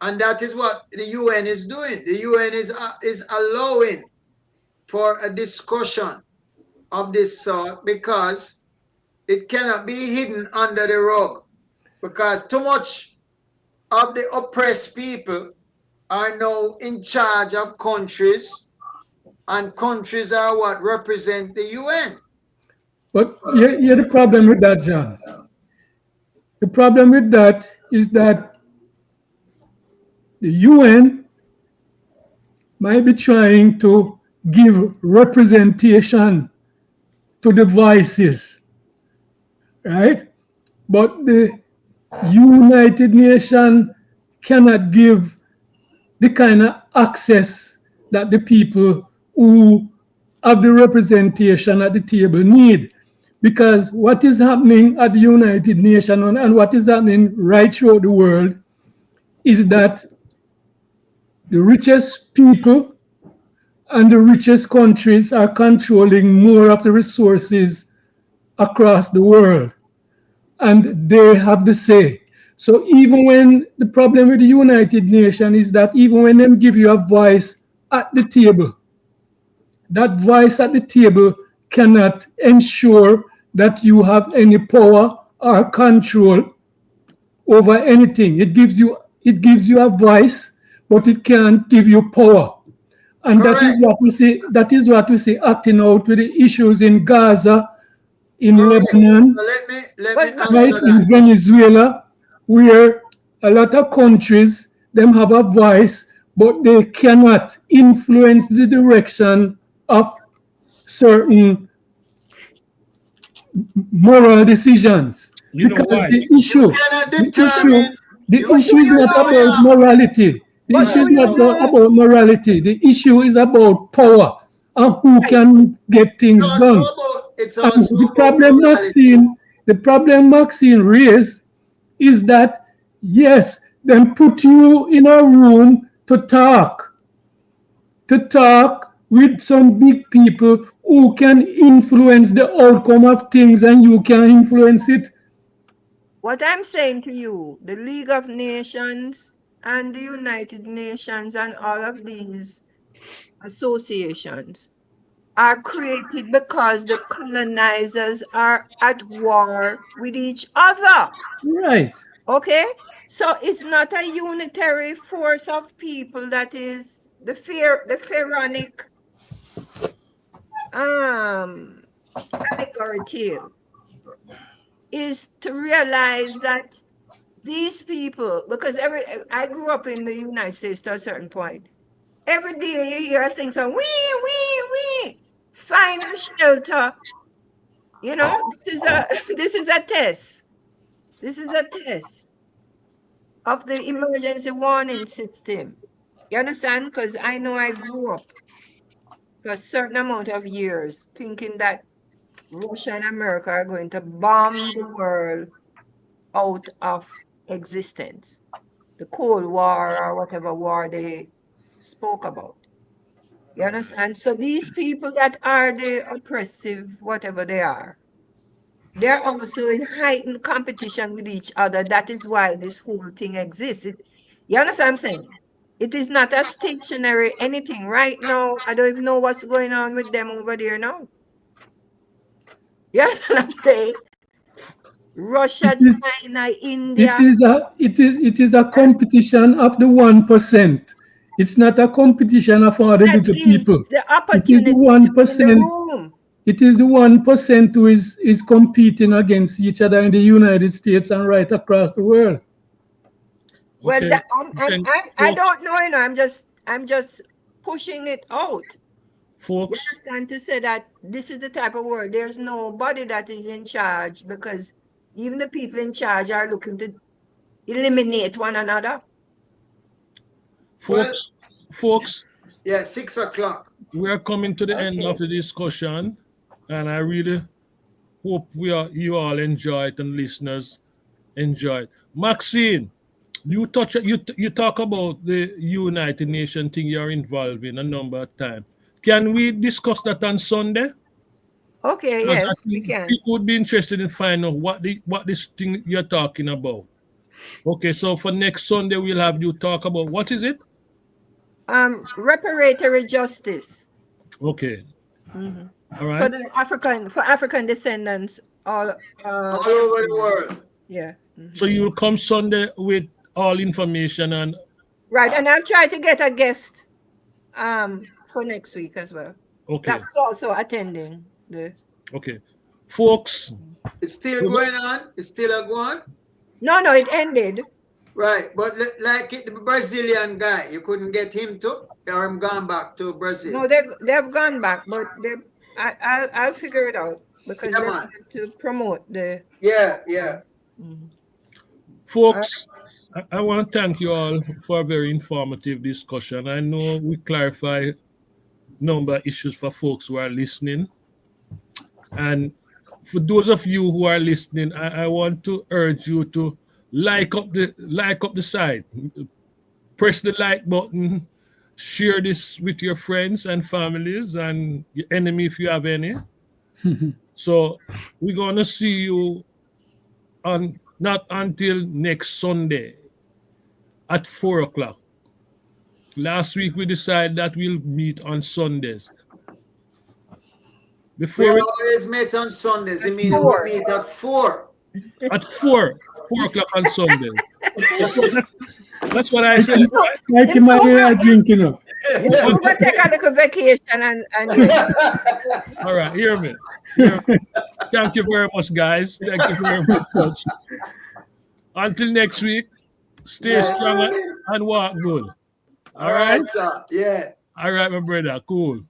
And that is what the UN is doing. The UN is allowing for a discussion of this sort because it cannot be hidden under the rug. Because too much of the oppressed people are now in charge of countries, and countries are what represent the UN. But here the problem with that, John. The problem with that is that the UN might be trying to give representation to the voices, right? But the United Nations cannot give the kind of access that the people who have the representation at the table need. Because what is happening at the United Nations and what is happening right throughout the world is that the richest people and the richest countries are controlling more of the resources across the world, and they have the say. So even when the problem with the United Nations is that even when they give you a voice at the table, that voice at the table cannot ensure that you have any power or control over anything. It gives you a voice, but it can't give you power. And that is Correct. what we see. That is what we see acting out with the issues in Gaza, in Correct. Lebanon, So let me But right, answer in that. Venezuela, where a lot of countries them have a voice, but they cannot influence the direction of certain moral decisions, You know because why? the You issue, cannot the issue, determine. the You but do issue is you you not know we know? about have. morality. The But issue Right. is do not you know? about morality. The issue is about power and who Right. can get It's things also done. about it's And also the about problem morality. Maxine raised is that yes, then put you in a room to talk with some big people who can influence the outcome of things and you can influence it. What I'm saying to you, the League of Nations and the United Nations and all of these associations are created because the colonizers are at war with each other. Right. Okay? So it's not a unitary force of people that is the pharaonic um allegory tale is to realize that these people, because I grew up in the United States to a certain point. Every day you hear us sing some wee. Find a shelter. You know, this is a this is a test. This is a test of the emergency warning system. You understand? Because I know I grew up for a certain amount of years thinking that Russia and America are going to bomb the world out of existence. The Cold War or whatever war they spoke about. You understand? So these people that are the oppressive, whatever they are, they're also in heightened competition with each other. That is why this whole thing exists. You understand what I'm saying? It is not a stationary anything. Right now, I don't even know what's going on with them over there now. You understand what I'm saying? It Russia, is China, it India. is a it is a eh, competition of the 1%. It's not a competition of all the That little is people. the It is the opportunity to be in the 1%. room. It is the 1% who is competing against each other in the United States and right across the world. Well, Okay. that, Then, I folks, don't know, I'm just pushing it out. You folks, understand to say that this is the type of world. There's nobody that is in charge because even the people in charge are looking to eliminate one another. Well, folks, folks. yeah, 6 o'clock. we are coming to the end Okay. of the discussion, and I really hope you all enjoy it and listeners enjoy it. Maxine, you talk about the United Nations thing you're involved in a number of times. Can we discuss that on Sunday? Okay, Because I yes, we think can. people would be interested in finding out what this thing you're talking about. Okay, so for next Sunday we'll have you talk about what is it? Reparatory justice. Okay, Mhm. all For right. the African descendants all All over the world. yeah. So you'll come Sunday with all information and Right, and I'll try to get a guest for next week as well. okay, That's also attending the. okay, folks. It's still going on. It's still a go on. No, it ended. Right, but like the Brazilian guy, you couldn't get him to, or him gone back to Brazil. No, they've gone back, but I'll figure it out because Yeah, they man. wanted to promote the. Yeah. Mhm. Folks, I want to thank you all for a very informative discussion. I know we clarify number of issues for folks who are listening. And for those of you who are listening, I want to urge you to like up the site. Press the like button, share this with your friends and families and your enemy if you have any. So we're gonna see you on not until next Sunday at 4 o'clock. Last week we decided that we'll meet on Sundays. We Before we, always meet on Sundays. You mean 4. we meet at 4? at 4 o'clock on Sundays. That's what I Like said. him, Right? like him and a drink, you know. We're gonna take a little vacation and All right, hear me. Hear me. Thank you very much, guys. Thank you very much. Until next week, stay strong and walk good. All right, sir. Yeah. All right, my brother. Cool.